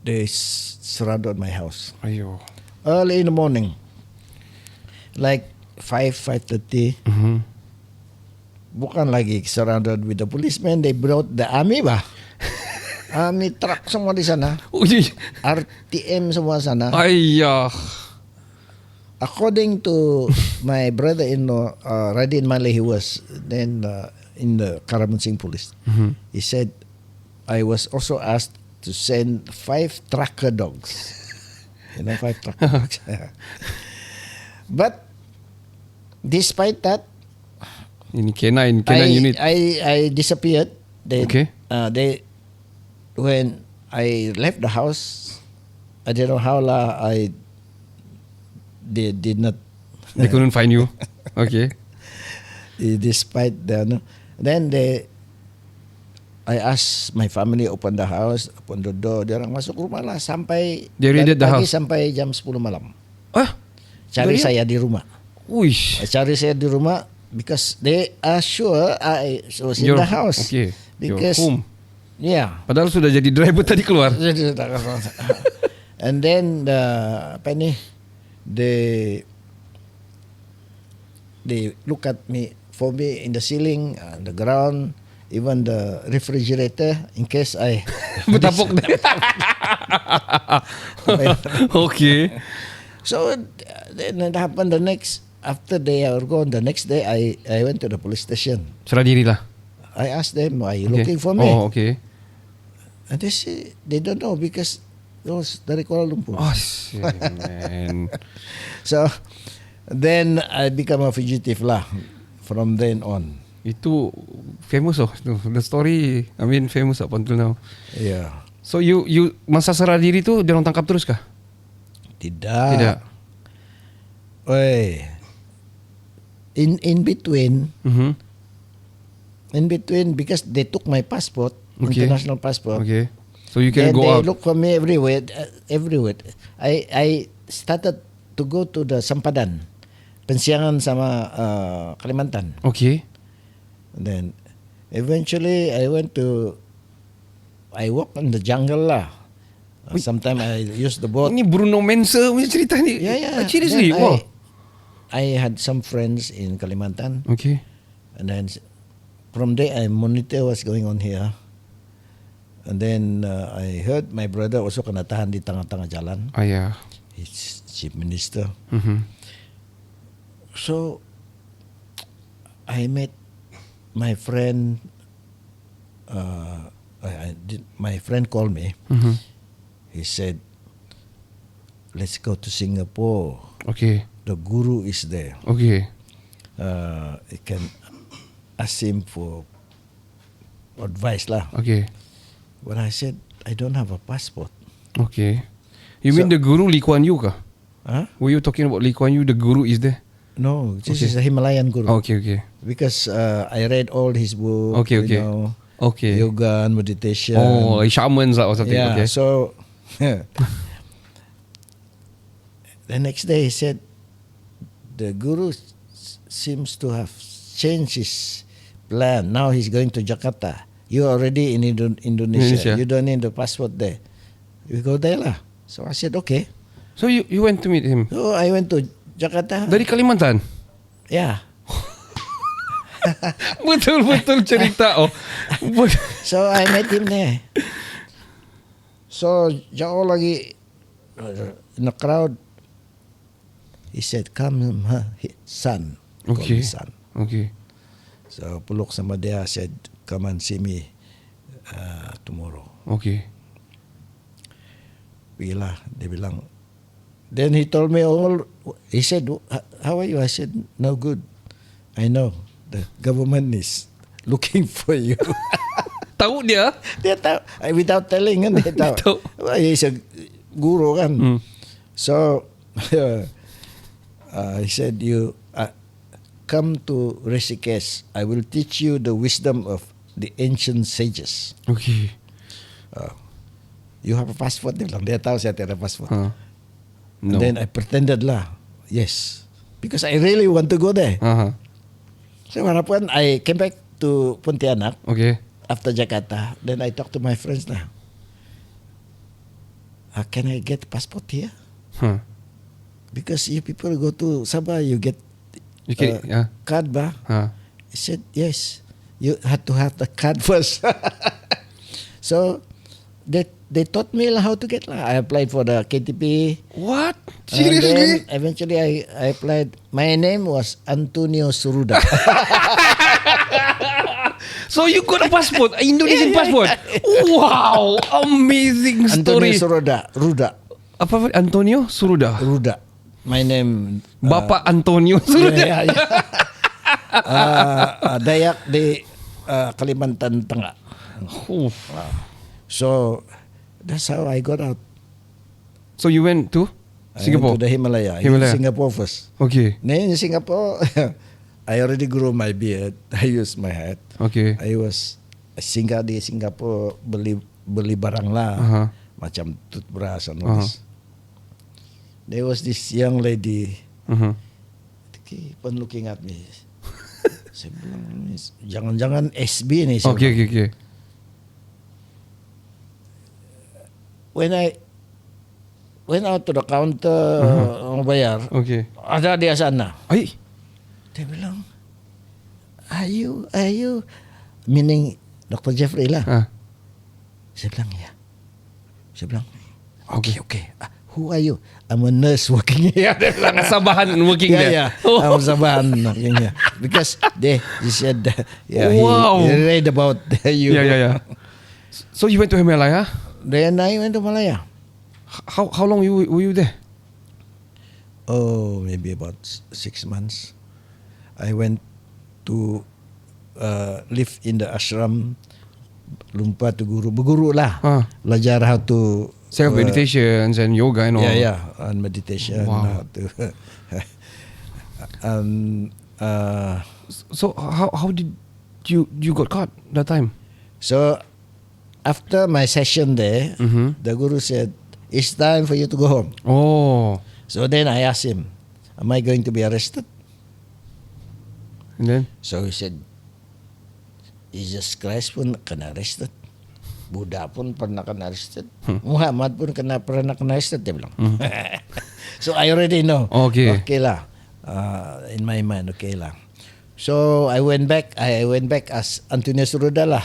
they surrounded my house Ayo. early in the morning, like 5:30. Bukan lagi surrounded with the policemen. They brought the army bah. Army truck semua di sana. Uy. RTM semua sana. Ayah. According to my brother-in-law, Radin Malay, he was then in the Karamunsing police. He said, I was also asked to send 5 tracker dogs. 5 tracker dogs. But despite that, Ini canine unit. I disappeared. Okay. When I left the house, I don't know how they did not. They couldn't find you. Okay. Despite the, then I asked my family open the house, open the door. Dia orang masuk rumah lah sampai They raided the pagi house? sampai jam 10 malam. Ah. Cari Really? saya di rumah. Uish. Cari saya di rumah because they are sure I was in the house. Okay. Because Your home. yeah. Padahal sudah jadi driver tadi keluar. And then they look at me for me in the ceiling, the ground, even the refrigerator in case I Betapok. Okay. So then it happened after they are gone. The next day I went to the police station. Serah diri lah. I asked them, "Are you Okay. looking for me?" Oh, okay. And they say they don't know because it was dari Kuala Lumpur. Oh, shit, man. So then I become a fugitive lah from then on. Itu famous the story. I mean famous up until now. Yeah. So you masa serah diri tu dia orang tangkap terus kah? Tidak. Tidak. Oi. In between because they took my passport, Okay. international passport. Okay. So you can Then go they out. look for me everywhere. I started to go to the Sempadan, Pensiangan sama Kalimantan. Okay. Then eventually I walk in the jungle lah. Sometimes I use the boat. Ini Bruno Mensa punya cerita ni. Yeah. Seriously? Then Wow. I had some friends in Kalimantan, Okay. and then from there I monitor what's going on here. And then I heard my brother also kena tahan di tengah-tengah jalan. Yeah. He's chief minister. So I met my friend. My friend called me. He said, "Let's go to Singapore. Okay. The guru is there. Okay. You can ask him for advice lah." Okay. But I said, "I don't have a passport." Okay. You mean the guru Lee Kuan Yew kah? Huh? Were you talking about Lee Kuan Yew? The guru is there? No, this Okay. is a Himalayan guru. Okay. Because I read all his book. Okay. You know, Okay. yoga and meditation. Oh, like shamans or something. yeah. Okay. So the next day he said, the guru seems to have changed his plan. Now he's going to Jakarta. You already in Indonesia. Indonesia. You don't need the passport there. You go there lah. So I said okay. So you went to meet him So I went to Jakarta. dari Kalimantan. Yeah. Betul-betul cerita. So I met him there. So jauh lagi in the crowd. He said, "Come, son." Call Okay. me son. Okay. So peluk sama dia. Said, "Come and see me tomorrow." Okay. Pergilah. Dia bilang. Then he told me all. He said, "How are you?" I said, "No good. I know the government is looking for you." Tahu dia? Dia tahu. Without telling kan dia tahu. Tahu. Well, he's a guru kan. So he said, "You come to Rishikesh. I will teach you the wisdom of the ancient sages." Okay. You have a passport? Dia bilang. Dia tahu saya tidak ada passport. No. And then I pretended lah. Yes. Because I really want to go there. So walaupun I came back to Pontianak Okay. after Jakarta, then I talked to my friends lah. Can I get passport here? Because you people go to Sabah, you get Okay. card ba? Ha. I said, yes. You had to have the card first. So they taught me how to get lah. I applied for the KTP. What? And then Seriously? eventually I applied. My name was Antonio Suruda. So you got a passport, Indonesian passport. Wow, amazing Antonio story. Suruda. Apa Antonio Suruda? Ruda. My name Bapak Antonio Suruda. yeah. Dayak di Kalimantan Tengah. So that's how I got out. So you went to I Singapore? went to the Himalaya. Himalaya. In Singapore first. Okay. Then in Singapore, I already grew my beard. I used my hat. Okay. I was singgah di Singapore beli barang lah, macam toothbrush and all this. There was this young lady keep on looking at me. Saya bilang, jangan-jangan SB nih. Saya Okay, bilang. okay. When I went out to the counter mau bayar, Okay. ada dia sana. Ay, Dia bilang, are you, meaning Dr. Jeffrey lah. Saya bilang, ya. Saya bilang, okay. Who are you? I'm a nurse working here. Dia bilang, Sabahan working there. yeah. I'm Sabahan working here. Because they said, Wow. he read about you. Yeah. So you went to Himalaya? Then I went to Malaya. How long were you there? Oh, maybe about 6 months. I went to live in the ashram. Lupa tu berguru lah. Belajar how to Self meditations and yoga and all. Yeah, and meditation. Wow. How to So how did you got caught that time? So after my session there, the guru said, "It's time for you to go home." Oh, So then I asked him, "Am I going to be arrested?" and then So he said, Jesus Christ pun kena arrested. Buddha pun pernah kena arrested. Muhammad pun pernah kena arrested, dia bilang. So I already know. Okay. Okay lah. In my mind, okay lah. So I went back as Antonio Suruda lah.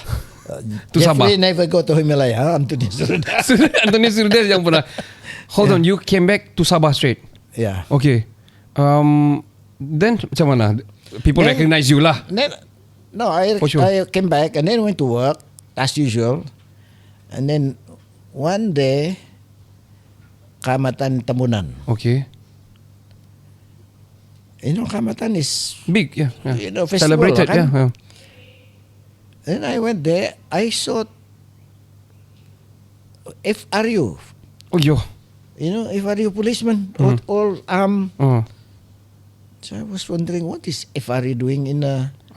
To Jeffrey Sabah. never go to Himalaya. Antonio Suruda. Antonio Suruda yang pernah. Hold on, you came back to Sabah straight. Yeah. Okay. Then macam mana? People Then- recognize you lah. No, I For sure. came back and then went to work as usual. And then one day, Kamatan Tamunan. Okay. You know, Kamatan is Big, yeah. You know, festival Celebrated, kan? yeah. Then I went there. I saw FRU. Oh, yo. You know, FRU policemen all So I was wondering what is FRU doing in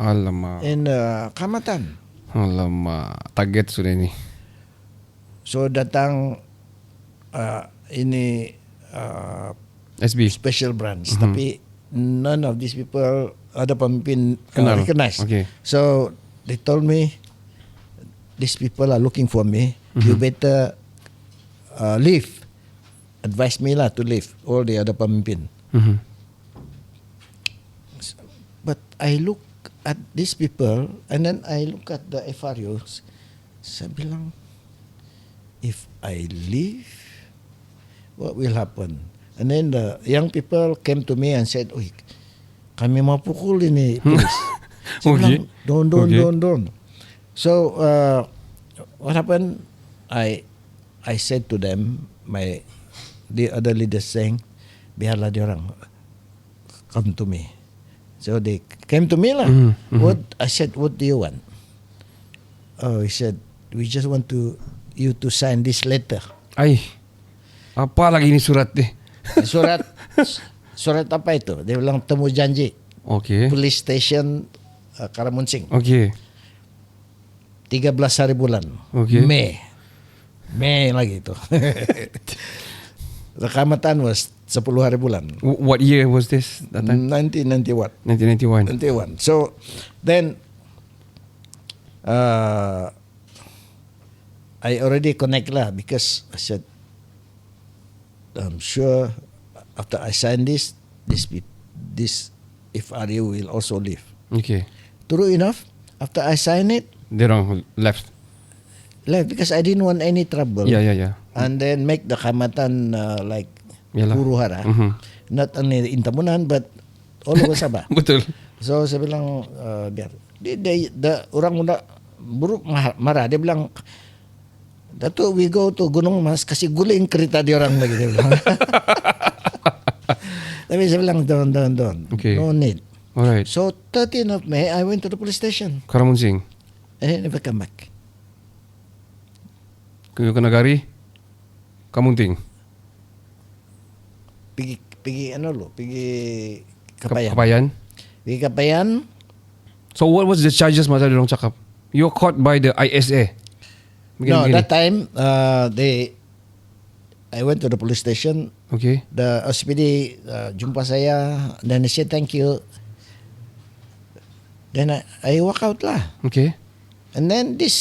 Alamak. Kamatan. Alamak. Target sudah ni. So datang ini SB. special branch, tapi none of these people ada pemimpin Kenal. recognize. Okay. So they told me, these people are looking for me. You better leave. Advise me lah to leave. All the other pemimpin. Mhm. But I look at these people and then I look at the FRUs. Saya bilang, if I leave, what will happen? And then the young people came to me and said, "Oi, kami mau pukul ini polis." Saya Okay. bilang, Okay. don't. So what happened? I said to them, the other leaders saying, biarlah dia orang come to me. So they came to me lah. What I said, what do you want? Oh, he said, we just want you to sign this letter. Ay. Apa lagi ni surat ni? Surat apa itu? Dia bilang temu janji. Okay. Police station Karamunsing. Okay. 13 hari bulan. Okay. Mei lagi itu. Rekamatan was 10 hari bulan. What year was this? That time? 1991. 1991. So then I already connect lah because I said, I'm sure after I sign this FRU will also leave. Okay. True enough, after I sign it, They wrong left. because I didn't want any trouble. Yeah. And then make the Khamatan like Yalah. huru-hara. Mhm. Not only Intamunan but all over Sabah. Betul. So saya bilang biar dia orang muda buruk marah. Dia bilang, Dato, we go to Gunung Mas, kasih guling kereta dia orang lagi. Dia bilang. Tapi saya bilang don't. Okay. No need. Alright. So 13th of May I went to the police station Karamunsing. and I never come back. Ke Nagari. Kamunting. Pergi Kapayan. Kapayan. Pergi Kapayan. So what was the charges masa dia orang cakap? You're caught by the ISA. No, that time I went to the police station. Okay. The OCPD jumpa saya dan dia said thank you. Then I walk out lah. Okay. And then this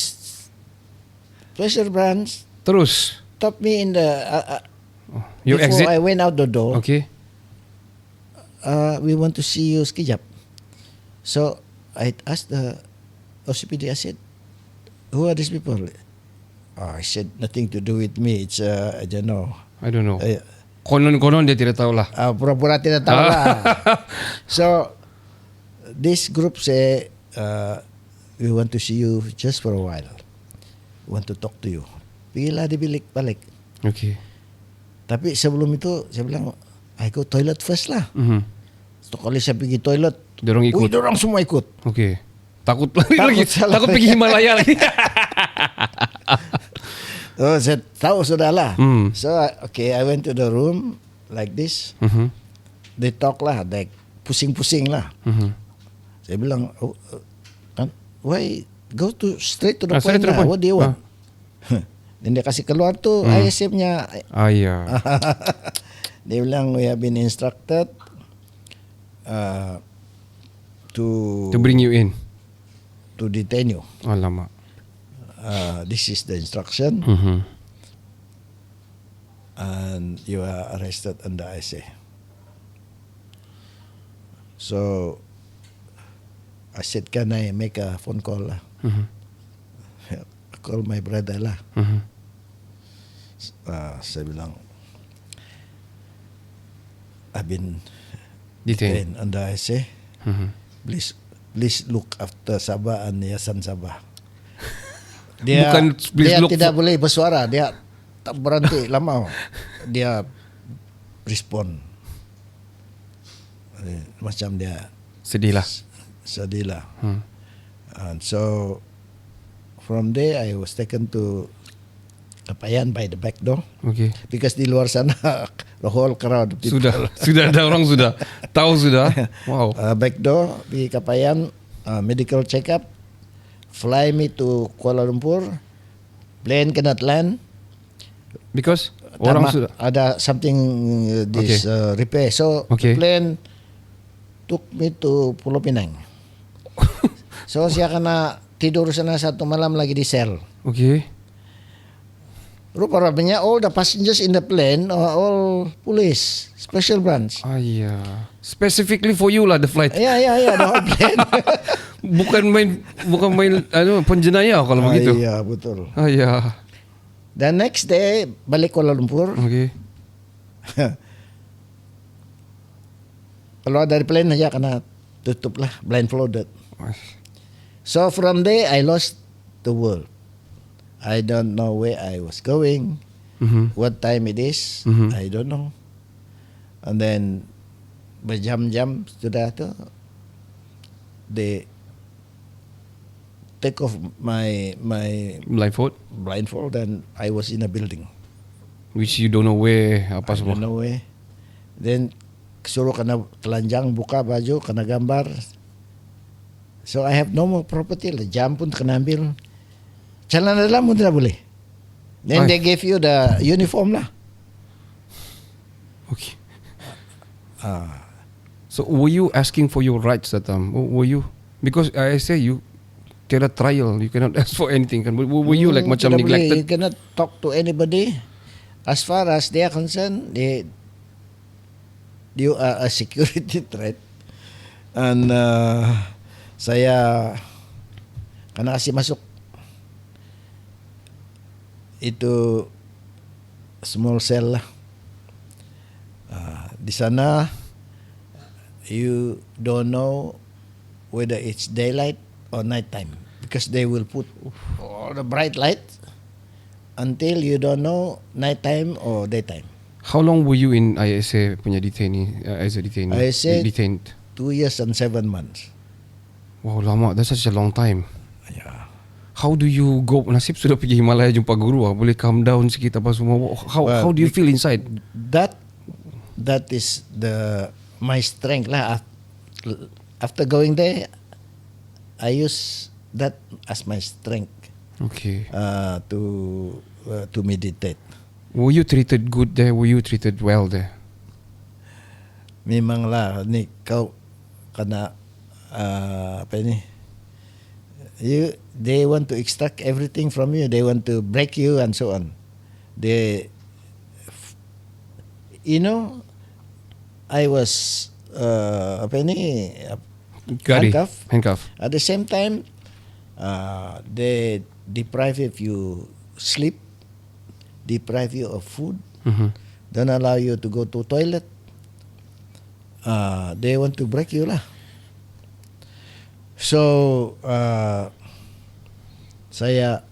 special branch Terus stopped me in the you before exit. I went out the door. Okay. We want to see you sekejap. So I asked the OCPD. I said, who are these people? I said nothing to do with me. It's I don't know. I don't know. Konon dia tidak tahu lah. Pura-pura tidak tahu lah. So this group say we want to see you just for a while. We want to talk to you. Pergilah di bilik balik. Okay. Tapi sebelum itu saya bilang I go toilet first lah. Mhm. So kalau saya pergi toilet, Diorang ikut. diorang semua ikut. Okay. Takut lagi. salah. Takut pergi Himalaya lagi. Oh, saya tahu sudah lah. Hmm. So okay, I went to the room like this. Mhm. They talk lah, like pusing-pusing lah. Mhm. Saya bilang, why go to straight to the Straight point to the lah. point. What do you want? Dan dia kasih keluar tu ISM-nya. Ayah. Dia bilang we have been instructed To bring you in. to detain you. Alamak. This is the instruction Mhm. and you are arrested under ISA. So I said, can I make a phone call lah? Mhm. I call my brother lah. Mhm. Saya bilang, I've been Detain. detained under ISA. Mhm. Please look after Sabah and Yayasan Sabah. Dia Bukan please dia look tidak for- boleh bersuara. Dia tak berhenti lama. Dia respon. Macam dia Sedih lah. sedih lah. Hmm. And so from there I was taken to Kapayan by the back door Okay. because di luar sana the whole crowd of people. Sudah ada orang sudah tahu sudah. Wow. Back door di Kapayan, medical check up, fly me to Kuala Lumpur, plane cannot land. Because orang Tamak sudah. ada something repair. So Okay. the plane took me to Pulau Pinang. So saya kena tidur sana satu malam lagi di sel. Okay. Rupa-rupanya all the passengers in the plane are all police, special branch. Specifically for you lah the flight. Ya, the whole plane. bukan main penjenayah kalau begitu. Iya, betul. The next day balik Kuala Lumpur. Okay. Keluar dari plane aja kena tutup lah, blindfolded. So from there I lost the world. I don't know where I was going, what time it is, I don't know. And then berjam-jam sudah tu, they take off my blindfold and I was in a building. Which you don't know where apa I semua. don't know where. Then suruh kena telanjang, buka baju, kena gambar. So I have no more property lah. Jam pun kena ambil. Celana dalam pun tidak boleh. Then they gave you the uniform lah. Okay. So were you asking for your rights that time? Were you? Because I say you tiada trial, you cannot ask for anything. Kan? Were you like macam tidak boleh. neglected? You cannot talk to anybody. As far as they are concerned, you are a security threat. And saya kena kasih masuk itu small cell lah. Di sana you don't know whether it's daylight or night time because they will put all the bright light until you don't know night time or daytime. How long were you in ISA punya detainee as a detainee? ISA detained 2 years and 7 months. Wow, lama. That's such a long time. Yeah. How do you go? Nasib sudah pergi Himalaya jumpa guru boleh calm down sikit apa semua. How do you feel inside? That is my strength lah. After going there, I use that as my strength. Okay. To meditate. Were you treated good there? Were you treated well there? Memanglah ni kau kena apa ni? They want to extract everything from you. They want to break you and so on. I was handcuff. At the same time, they deprive if you sleep, deprive you of food, don't allow you to go to toilet. They want to break you lah. So saya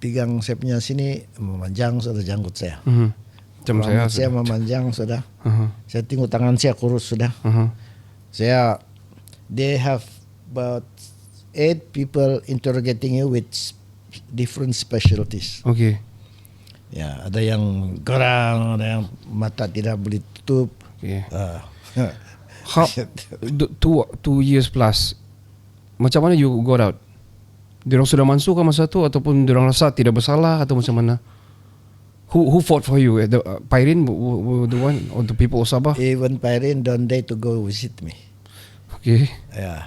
pegang saya punya sini memanjang sudah janggut saya. Macam saya memanjang sudah. Saya tengok tangan saya kurus sudah. They have about 8 people interrogating you with different specialties. Okay. Ya, ada yang gerang, ada yang mata tidak boleh tutup. Okay. How 2 years plus, macam mana you got out? Diorang sudah masuk ke masa tu ataupun diorang rasa tidak bersalah atau macam mana? Who fought for you? Pairin were the one or the people of Sabah? Even Pairin don't dare to go visit me. Okay. Yeah.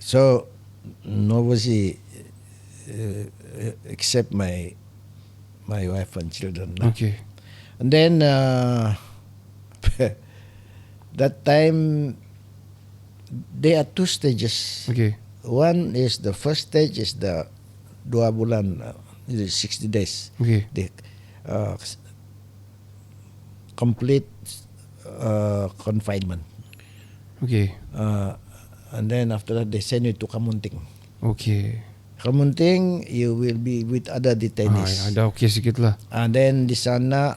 So nobody except my wife and children. Okay. And then that time there are 2 stages. Okay. One is the first stage is the 2 bulan, 60 days. Okay. The complete confinement. Okay. And then after that they send you to Kamunting. Okay. Kamunting you will be with other detainees. Ada okay sikit lah. And then di sana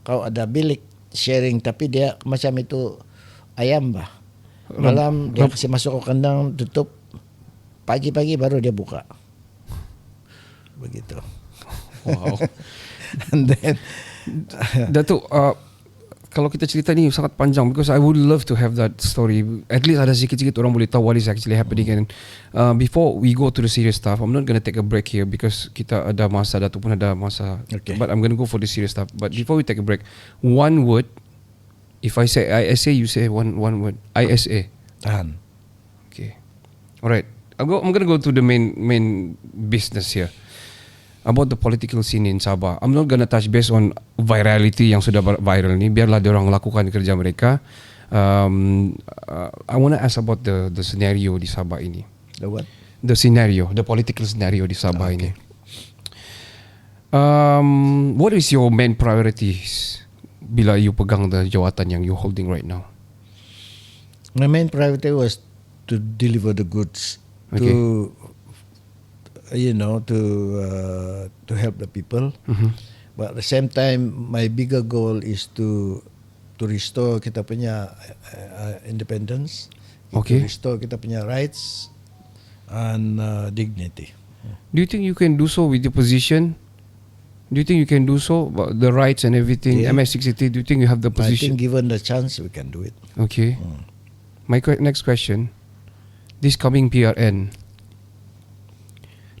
kau ada bilik sharing tapi dia macam itu ayam bah. Malam dia kasih masuk ke kandang tutup. Pagi-pagi baru dia buka. Begitu. Wow. And then Datuk, kalau kita cerita ni sangat panjang because I would love to have that story. At least ada sikit-sikit orang boleh tahu what is actually happening. And before we go to the serious stuff, I'm not gonna take a break here because kita ada masa, Datuk pun ada masa. Okay. But I'm gonna go for the serious stuff. But before we take a break, one word. If I say ISA, you say one word. ISA. Tahan. Okay. Alright. I'm gonna go to the main business here. About the political scene in Sabah. I'm not gonna touch based on virality yang sudah viral ni. Biarlah diorang lakukan kerja mereka. I want to ask about the scenario di Sabah ini. The what? The scenario, the political scenario di Sabah ini. What is your main priorities bila you pegang the jawatan yang you holding right now? My main priority was to deliver the goods Okay. to help the people. But at the same time, my bigger goal is to restore kita punya independence, Okay. to restore kita punya rights and dignity. Do you think you can do so with your position? Do you think you can do so? About the rights and everything, Yeah. MS-60, do you think you have the I position? think given the chance, we can do it. Okay. My next question. This coming PRN,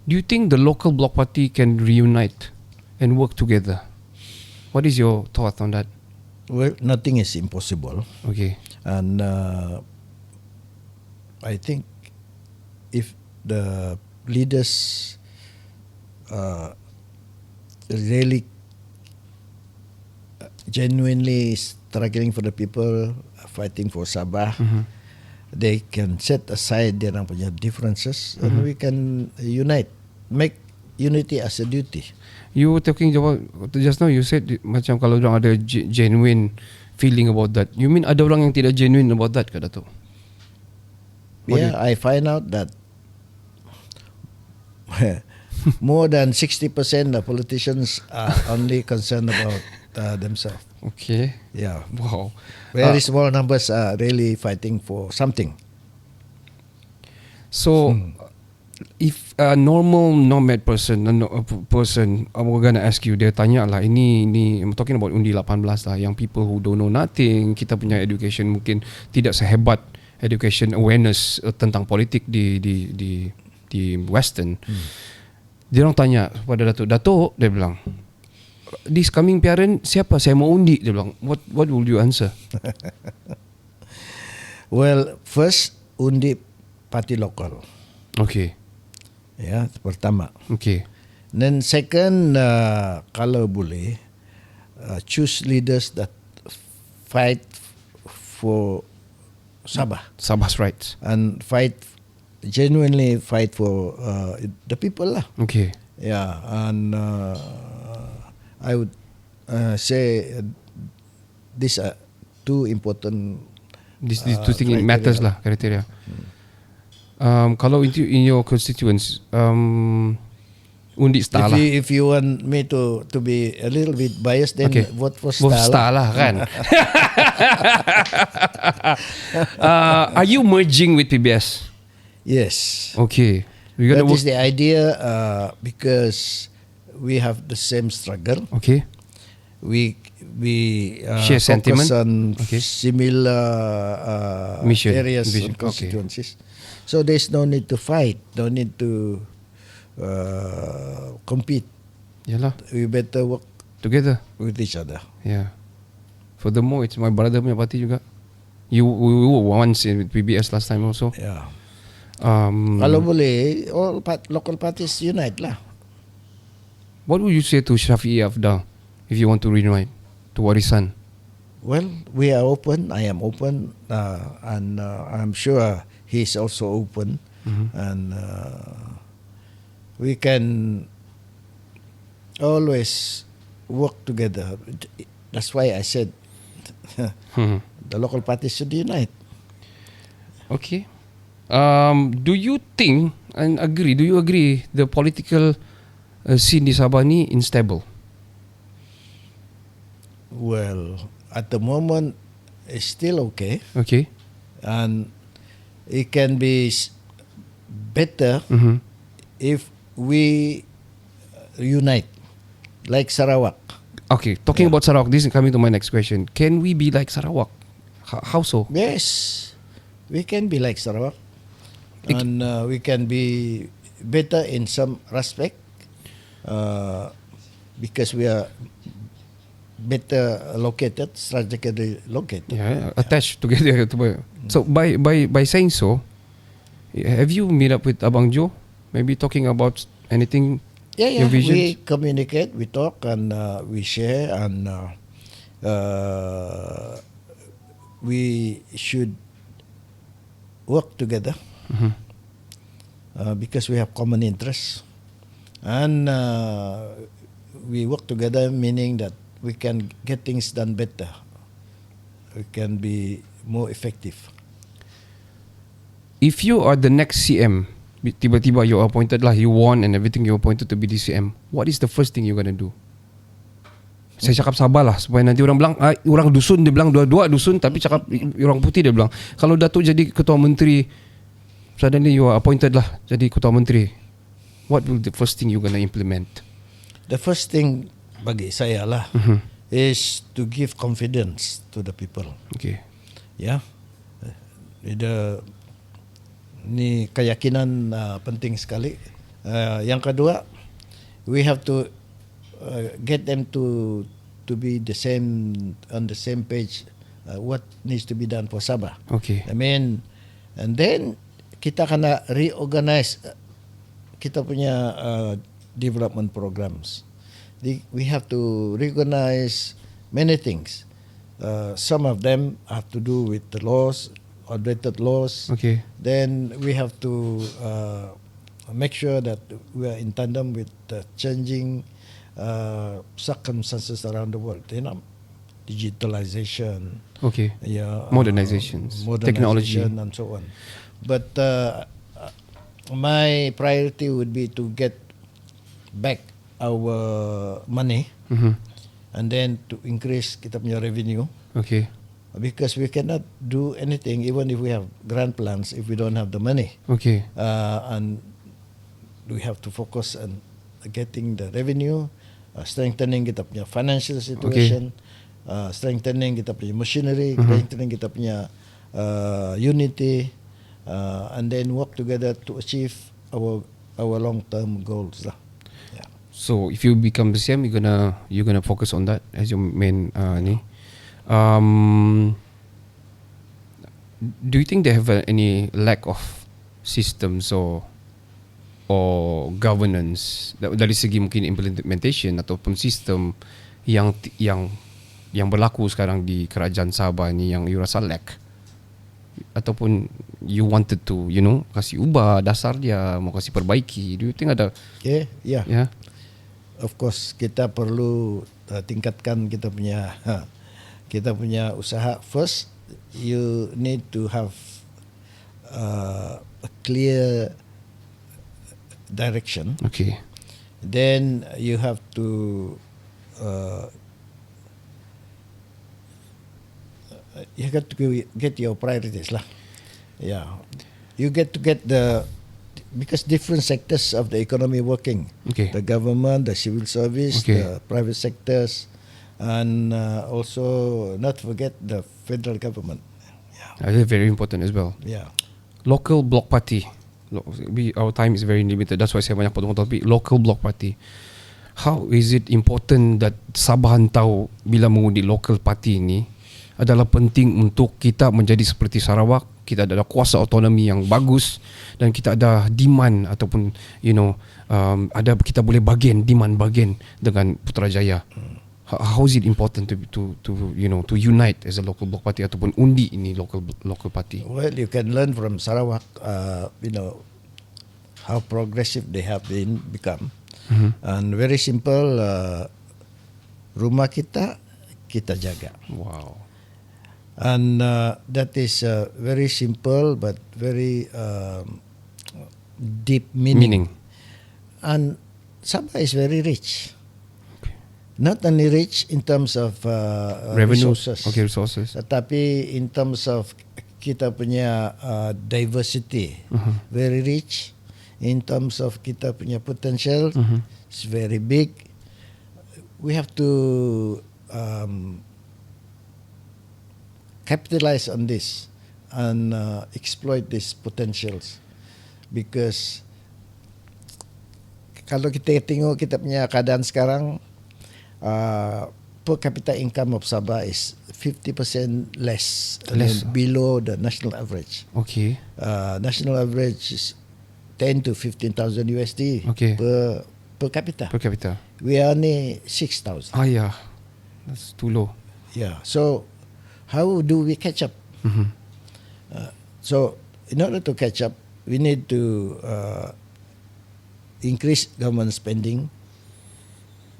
do you think the local bloc party can reunite and work together? What is your thought on that? Well, nothing is impossible. Okay. And I think if the leaders really genuinely struggling for the people, fighting for Sabah, they can set aside their punya differences and we can unite, make unity as a duty. You were talking about just now. You said macam kalau orang ada genuine feeling about that. You mean ada orang yang tidak genuine about that, ke Datuk? What Yeah, I find out that more than 60% of politicians are only concerned about themselves. Okay. Yeah, Wow. very small numbers are really fighting for something. So, if a normal nomad person, I'm gonna ask you, dia tanya lah, ini I'm talking about undi 18 lah, yang people who don't know nothing, kita punya education mungkin tidak sehebat education awareness tentang politik di Western. Dia orang tanya kepada Datuk, dia bilang, this coming PRN siapa saya mau undi? Dia bilang, what will you answer? Well, first undi parti lokal. Okay. Ya, pertama. Okay. Then second, kalau boleh, choose leaders that fight for Sabah Sabah's rights. and genuinely fight for the people lah. Okay. Yeah, and I would say these are two important. These two things criteria. matters lah, kriteria. Kalau in your constituents, undi star lah. If you want me to be a little bit biased, then Okay. vote for Vote Star. star lah kan. Are you merging with PBS? Yes. Okay. We're That gonna is the idea because we have the same struggle. Okay. We Share focus sentiment. on Okay. similar Mission, areas vision. and constituencies. So there's no need to fight, no need to compete. Yalah. We better work Together. with each other. Yeah. Furthermore, it's my brother punya party juga. We were once in with PBS last time also. Yeah. Kalau boleh, all local parties unite lah. What would you say to Shafi'i Afda if you want to reunite to Warisan? Well, we are open. I am open, and I'm sure he's also open, and we can always work together. That's why I said the local parties should unite. Okay. Do you think and agree? Do you agree the political scene di Sabah ni unstable? Well, at the moment, it's still okay, Okay. and it can be better if we unite, like Sarawak. Okay, talking about Sarawak, this is coming to my next question. Can we be like Sarawak? How so? Yes, we can be like Sarawak, and we can be better in some respect because we are better located, strategically located. Yeah, attached together. So by saying so, have you meet up with Abang Joe? Maybe talking about anything. Yeah, Your visions? we communicate, we talk, and we share, and we should work together because we have common interests, and we work together, meaning that we can get things done better. We can be more effective. If you are the next CM, tiba-tiba you appointed lah, you won and everything, you appointed to be the CM, what is the first thing you gonna do? Saya cakap sabarlah supaya nanti orang bilang orang dusun, dia bilang dua-dua dusun, tapi cakap orang putih dia bilang kalau Datuk jadi ketua menteri, suddenly you are appointed lah jadi ketua menteri, what will the first thing you gonna implement? The first thing bagi saya lah is to give confidence to the people. Okay. Ya, ni keyakinan penting sekali. Yang kedua, we have to get them to be on the same page. What needs to be done for Sabah? Okay. I mean, and then kita kena reorganize kita punya development programs. We have to reorganize many things. Some of them have to do with the laws, outdated laws. Okay. Then we have to make sure that we are in tandem with the changing circumstances around the world. You know, digitalization. Okay. Yeah, Modernizations, technology, and so on. But my priority would be to get back our money and then to increase kita punya revenue. Okay. Because we cannot do anything even if we have grand plans if we don't have the money. Okay. And we have to focus on getting the revenue, strengthening kita punya financial situation, strengthening kita punya machinery, strengthening kita punya unity, and then work together to achieve our long-term goals lah. Yeah. So if you become the CM, you're gonna focus on that as your main ni. Do you think they have any lack of systems or governance dari segi mungkin implementation ataupun sistem yang berlaku sekarang di kerajaan Sabah ni yang you rasa lack, ataupun you wanted to kasih ubah dasar dia, mau kasih perbaiki? Do you think ada? Yeah. Of course kita perlu tingkatkan kita punya usaha. First, you need to have a clear direction. Okay. Then you have to you got to get your priorities lah. Yeah, you get to get because different sectors of the economy working. Okay. The government, the civil service, Okay. the private sectors, and also not forget the federal government. That's very important as well. Yeah. Local block party. Our time is very limited. That's why saya banyak potong topik. Local block party. How is it important that Sabahan tahu bila mengundi local party ini adalah penting untuk kita menjadi seperti Sarawak. Kita ada kuasa otonomi yang bagus dan kita ada demand ataupun kita boleh demand bagian dengan Putrajaya. How is it important to unite as a local block party ataupun undi ini local party? Well, you can learn from Sarawak, how progressive they have become. And very simple, rumah kita jaga. Wow. And that is very simple but very deep meaning. And Sabah is very rich. Not only rich in terms of Revenues. resources, Okay, resources. tetapi in terms of kita punya diversity, very rich. In terms of kita punya potential, it's very big. we have to capitalize on this and exploit these potentials, because kalau kita tengok kita punya keadaan sekarang, per capita income of Sabah is 50% less, below the national average. Okay. National average is 10 to 15,000 USD Okay. per capita. Per capita. We are only 6,000. Yeah. That's too low. Yeah. So how do we catch up? So in order to catch up, we need to increase government spending,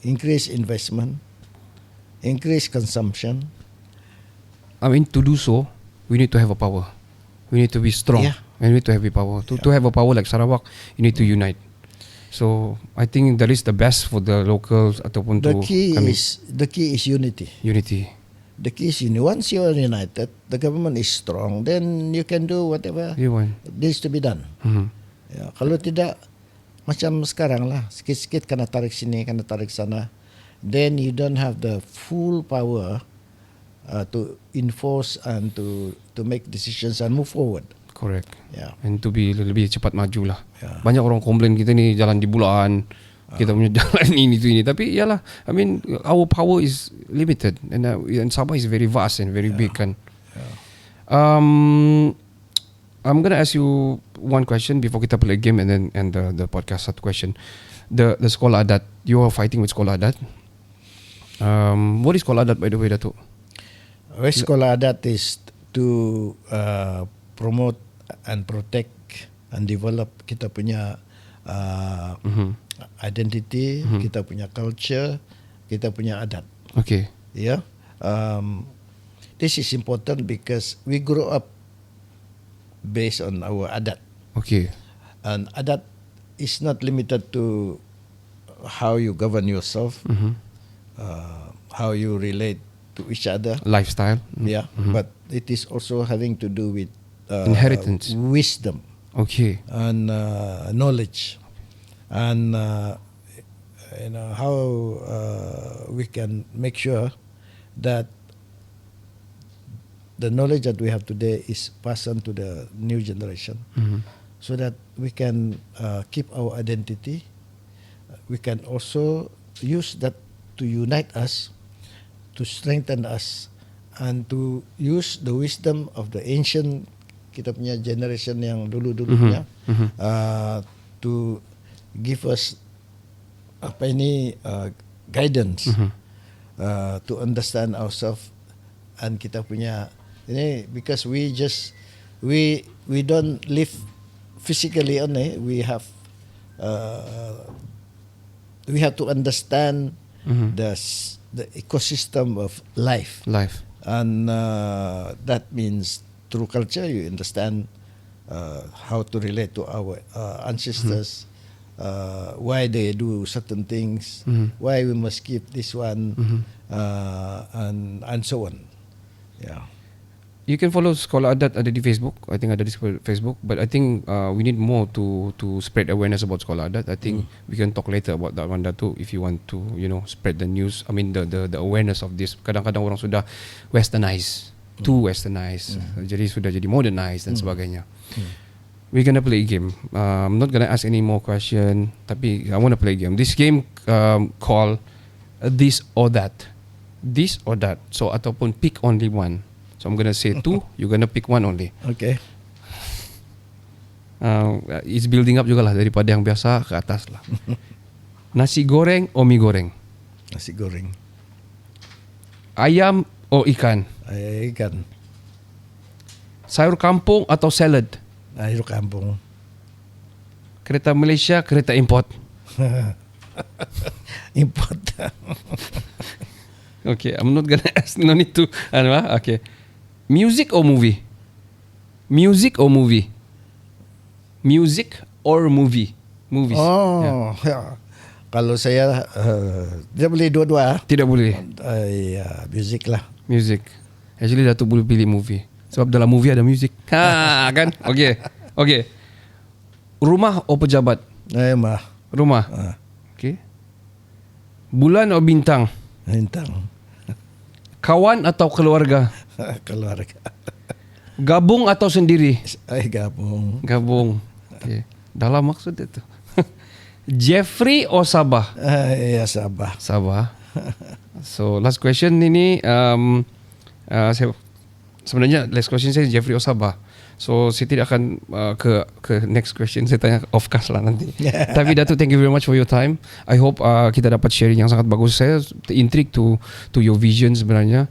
increase investment, increase consumption. I mean, to do so, we need to have a power. We need to be strong. Yeah. And we need to have a power. To have a power like Sarawak, you need to unite. So I think that is the best for the locals ataupun The to key kami. is unity. Unity. The key is unity. Once you are united, the government is strong, then you can do whatever You want. needs to be done. Ya, kalau tidak, macam sekarang lah, sikit-sikit kena tarik sini, kena tarik sana, then you don't have the full power to enforce and to make decisions and move forward. Correct. Ya. And to be lebih cepat maju lah. Yeah. Banyak orang komplain kita ni jalan di bulan, kita punya jalan ini tu ini. Tapi yalah, I mean our power is limited, and Sabah is very vast and very big kan. I'm gonna ask you one question before kita play game and then end the podcast. Satu question. The sekolah adat, you are fighting with sekolah adat. What is sekolah adat by the way, Datuk? Sekolah adat is to promote and protect and develop kita punya identity, kita punya culture, kita punya adat. Okay. Yeah. This is important because we grow up based on our adat. Okay. And adat is not limited to how you govern yourself, how you relate to each other. Lifestyle. Yeah, but it is also having to do with Inheritance. wisdom Okay. and knowledge, and how we can make sure that the knowledge that we have today is passed on to the new generation, so that we can keep our identity. We can also use that to unite us, to strengthen us, and to use the wisdom of the ancient kita punya generation yang dulu-dulunya to give us guidance to understand ourselves and kita punya ini, because we don't live physically only, we have to understand the ecosystem of life. And that means through culture you understand how to relate to our ancestors, why they do certain things, why we must keep this one, and so on. Yeah. You can follow Sekolah Adat ada di Facebook. I think ada di Facebook. But I think we need more to spread awareness about Sekolah Adat. I think we can talk later about that one, Datuk, if you want to, spread the news. I mean the awareness of this. Kadang-kadang orang sudah westernized, too westernized. Jadi sudah jadi modernized dan sebagainya. We're gonna play a game. I'm not gonna ask any more question. Tapi I wanna play a game. This game called This or That. This or That. So ataupun pick only one. So I'm gonna say two. You're gonna pick one only. Okay. It's building up jugalah daripada yang biasa ke atas lah. Nasi goreng o mie goreng? Nasi goreng. Ayam o ikan? Ikan. Sayur kampung atau salad? Sayur kampung. Kereta Malaysia, kereta import? Import. Okay, I'm not gonna ask. No need to. Okay. Music or movie? Music or movie? Music or movie? Movies. Oh, ya. Kalau saya tidak boleh dua-dua. Tidak boleh. Music lah. Music. Actually Datuk boleh pilih movie. Sebab dalam movie ada music. Kan? Okay. Rumah atau pejabat? Mah. Rumah. Okay. Bulan atau bintang? Bintang. Kawan atau keluarga? Keluarga. Gabung atau sendiri? Gabung. Gabung. Okay. Dalam maksud itu. Jeffrey atau Sabah? Ya Sabah. Sabah. So last question ini saya sebenarnya last question saya Jeffrey atau Sabah. So saya tidak akan ke next question. Saya tanya off cast lah nanti. Tapi Datuk, thank you very much for your time. I hope kita dapat sharing yang sangat bagus. Saya intrigued to your vision sebenarnya,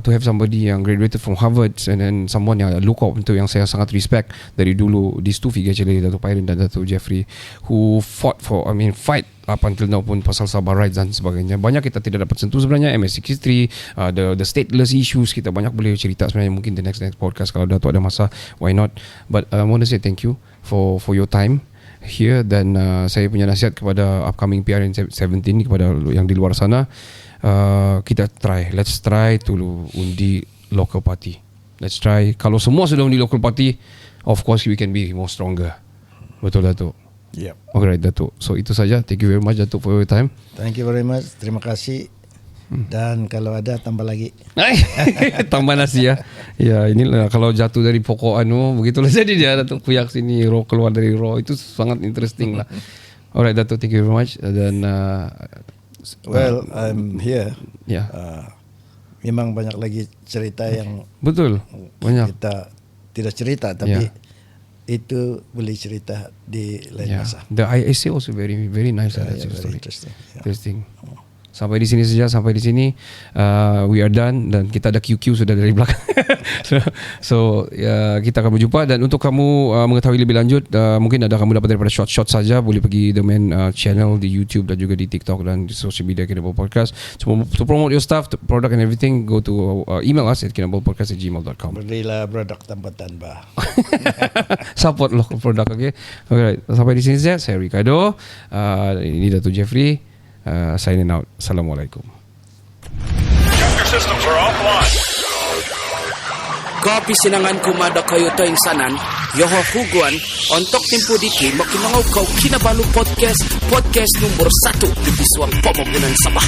to have somebody yang graduated from Harvard and then someone yang look up untuk yang saya sangat respect dari dulu. These two figure actually, Datuk Pairin dan Datuk Jeffrey, who fight up until now pun pasal Sabah rights dan sebagainya. Banyak kita tidak dapat sentuh sebenarnya, MS63, the stateless issues, kita banyak boleh cerita sebenarnya, mungkin the next podcast kalau Datuk ada masa, why not. But I want to say thank you for your time here. Dan saya punya nasihat kepada upcoming PRN 17 kepada yang di luar sana, let's try to undi local party. Let's try. Kalau semua sudah undi local party, of course we can be more stronger. Betul Datuk? Yep. Alright Datuk. So itu saja. Thank you very much Datuk for your time. Thank you very much. Terima kasih. Dan kalau ada tambah lagi. Tambah nasi ya. Ya ini kalau jatuh dari pokok begitulah jadi dia Datuk kuyak sini, roh keluar dari roh, itu sangat interesting lah. Alright Datuk, thank you very much. Dan well, I'm here. Ya. Memang banyak lagi cerita yang Betul. Banyak. kita tidak cerita, tapi itu boleh cerita di lain masa. The IAC also very nice. Very story. interesting. Interesting. Sampai di sini saja. Sampai di sini we are done. Dan kita ada QQ sudah dari belakang. so kita akan berjumpa. Dan untuk kamu mengetahui lebih lanjut, mungkin ada kamu dapat daripada short saja, boleh pergi the main channel di YouTube dan juga di TikTok dan di social media Kinabalu Podcast. Cuma to promote your stuff, product and everything, go to email us at kinabalupodcast@gmail.com. Berilah produk tambatan bah. Support local product, okay? Alright, sampai di sini saja. Saya Ricardo. Ini Datuk Jeffrey. Signing out. Assalamualaikum. Systems are offline. Kopi sinangan kumada kayo to insanan, yoho huguan, ontok timpo diki, makimangaw kau Kinabalu Podcast, podcast nomor 1 di Bisuang Pamumunan Sabah.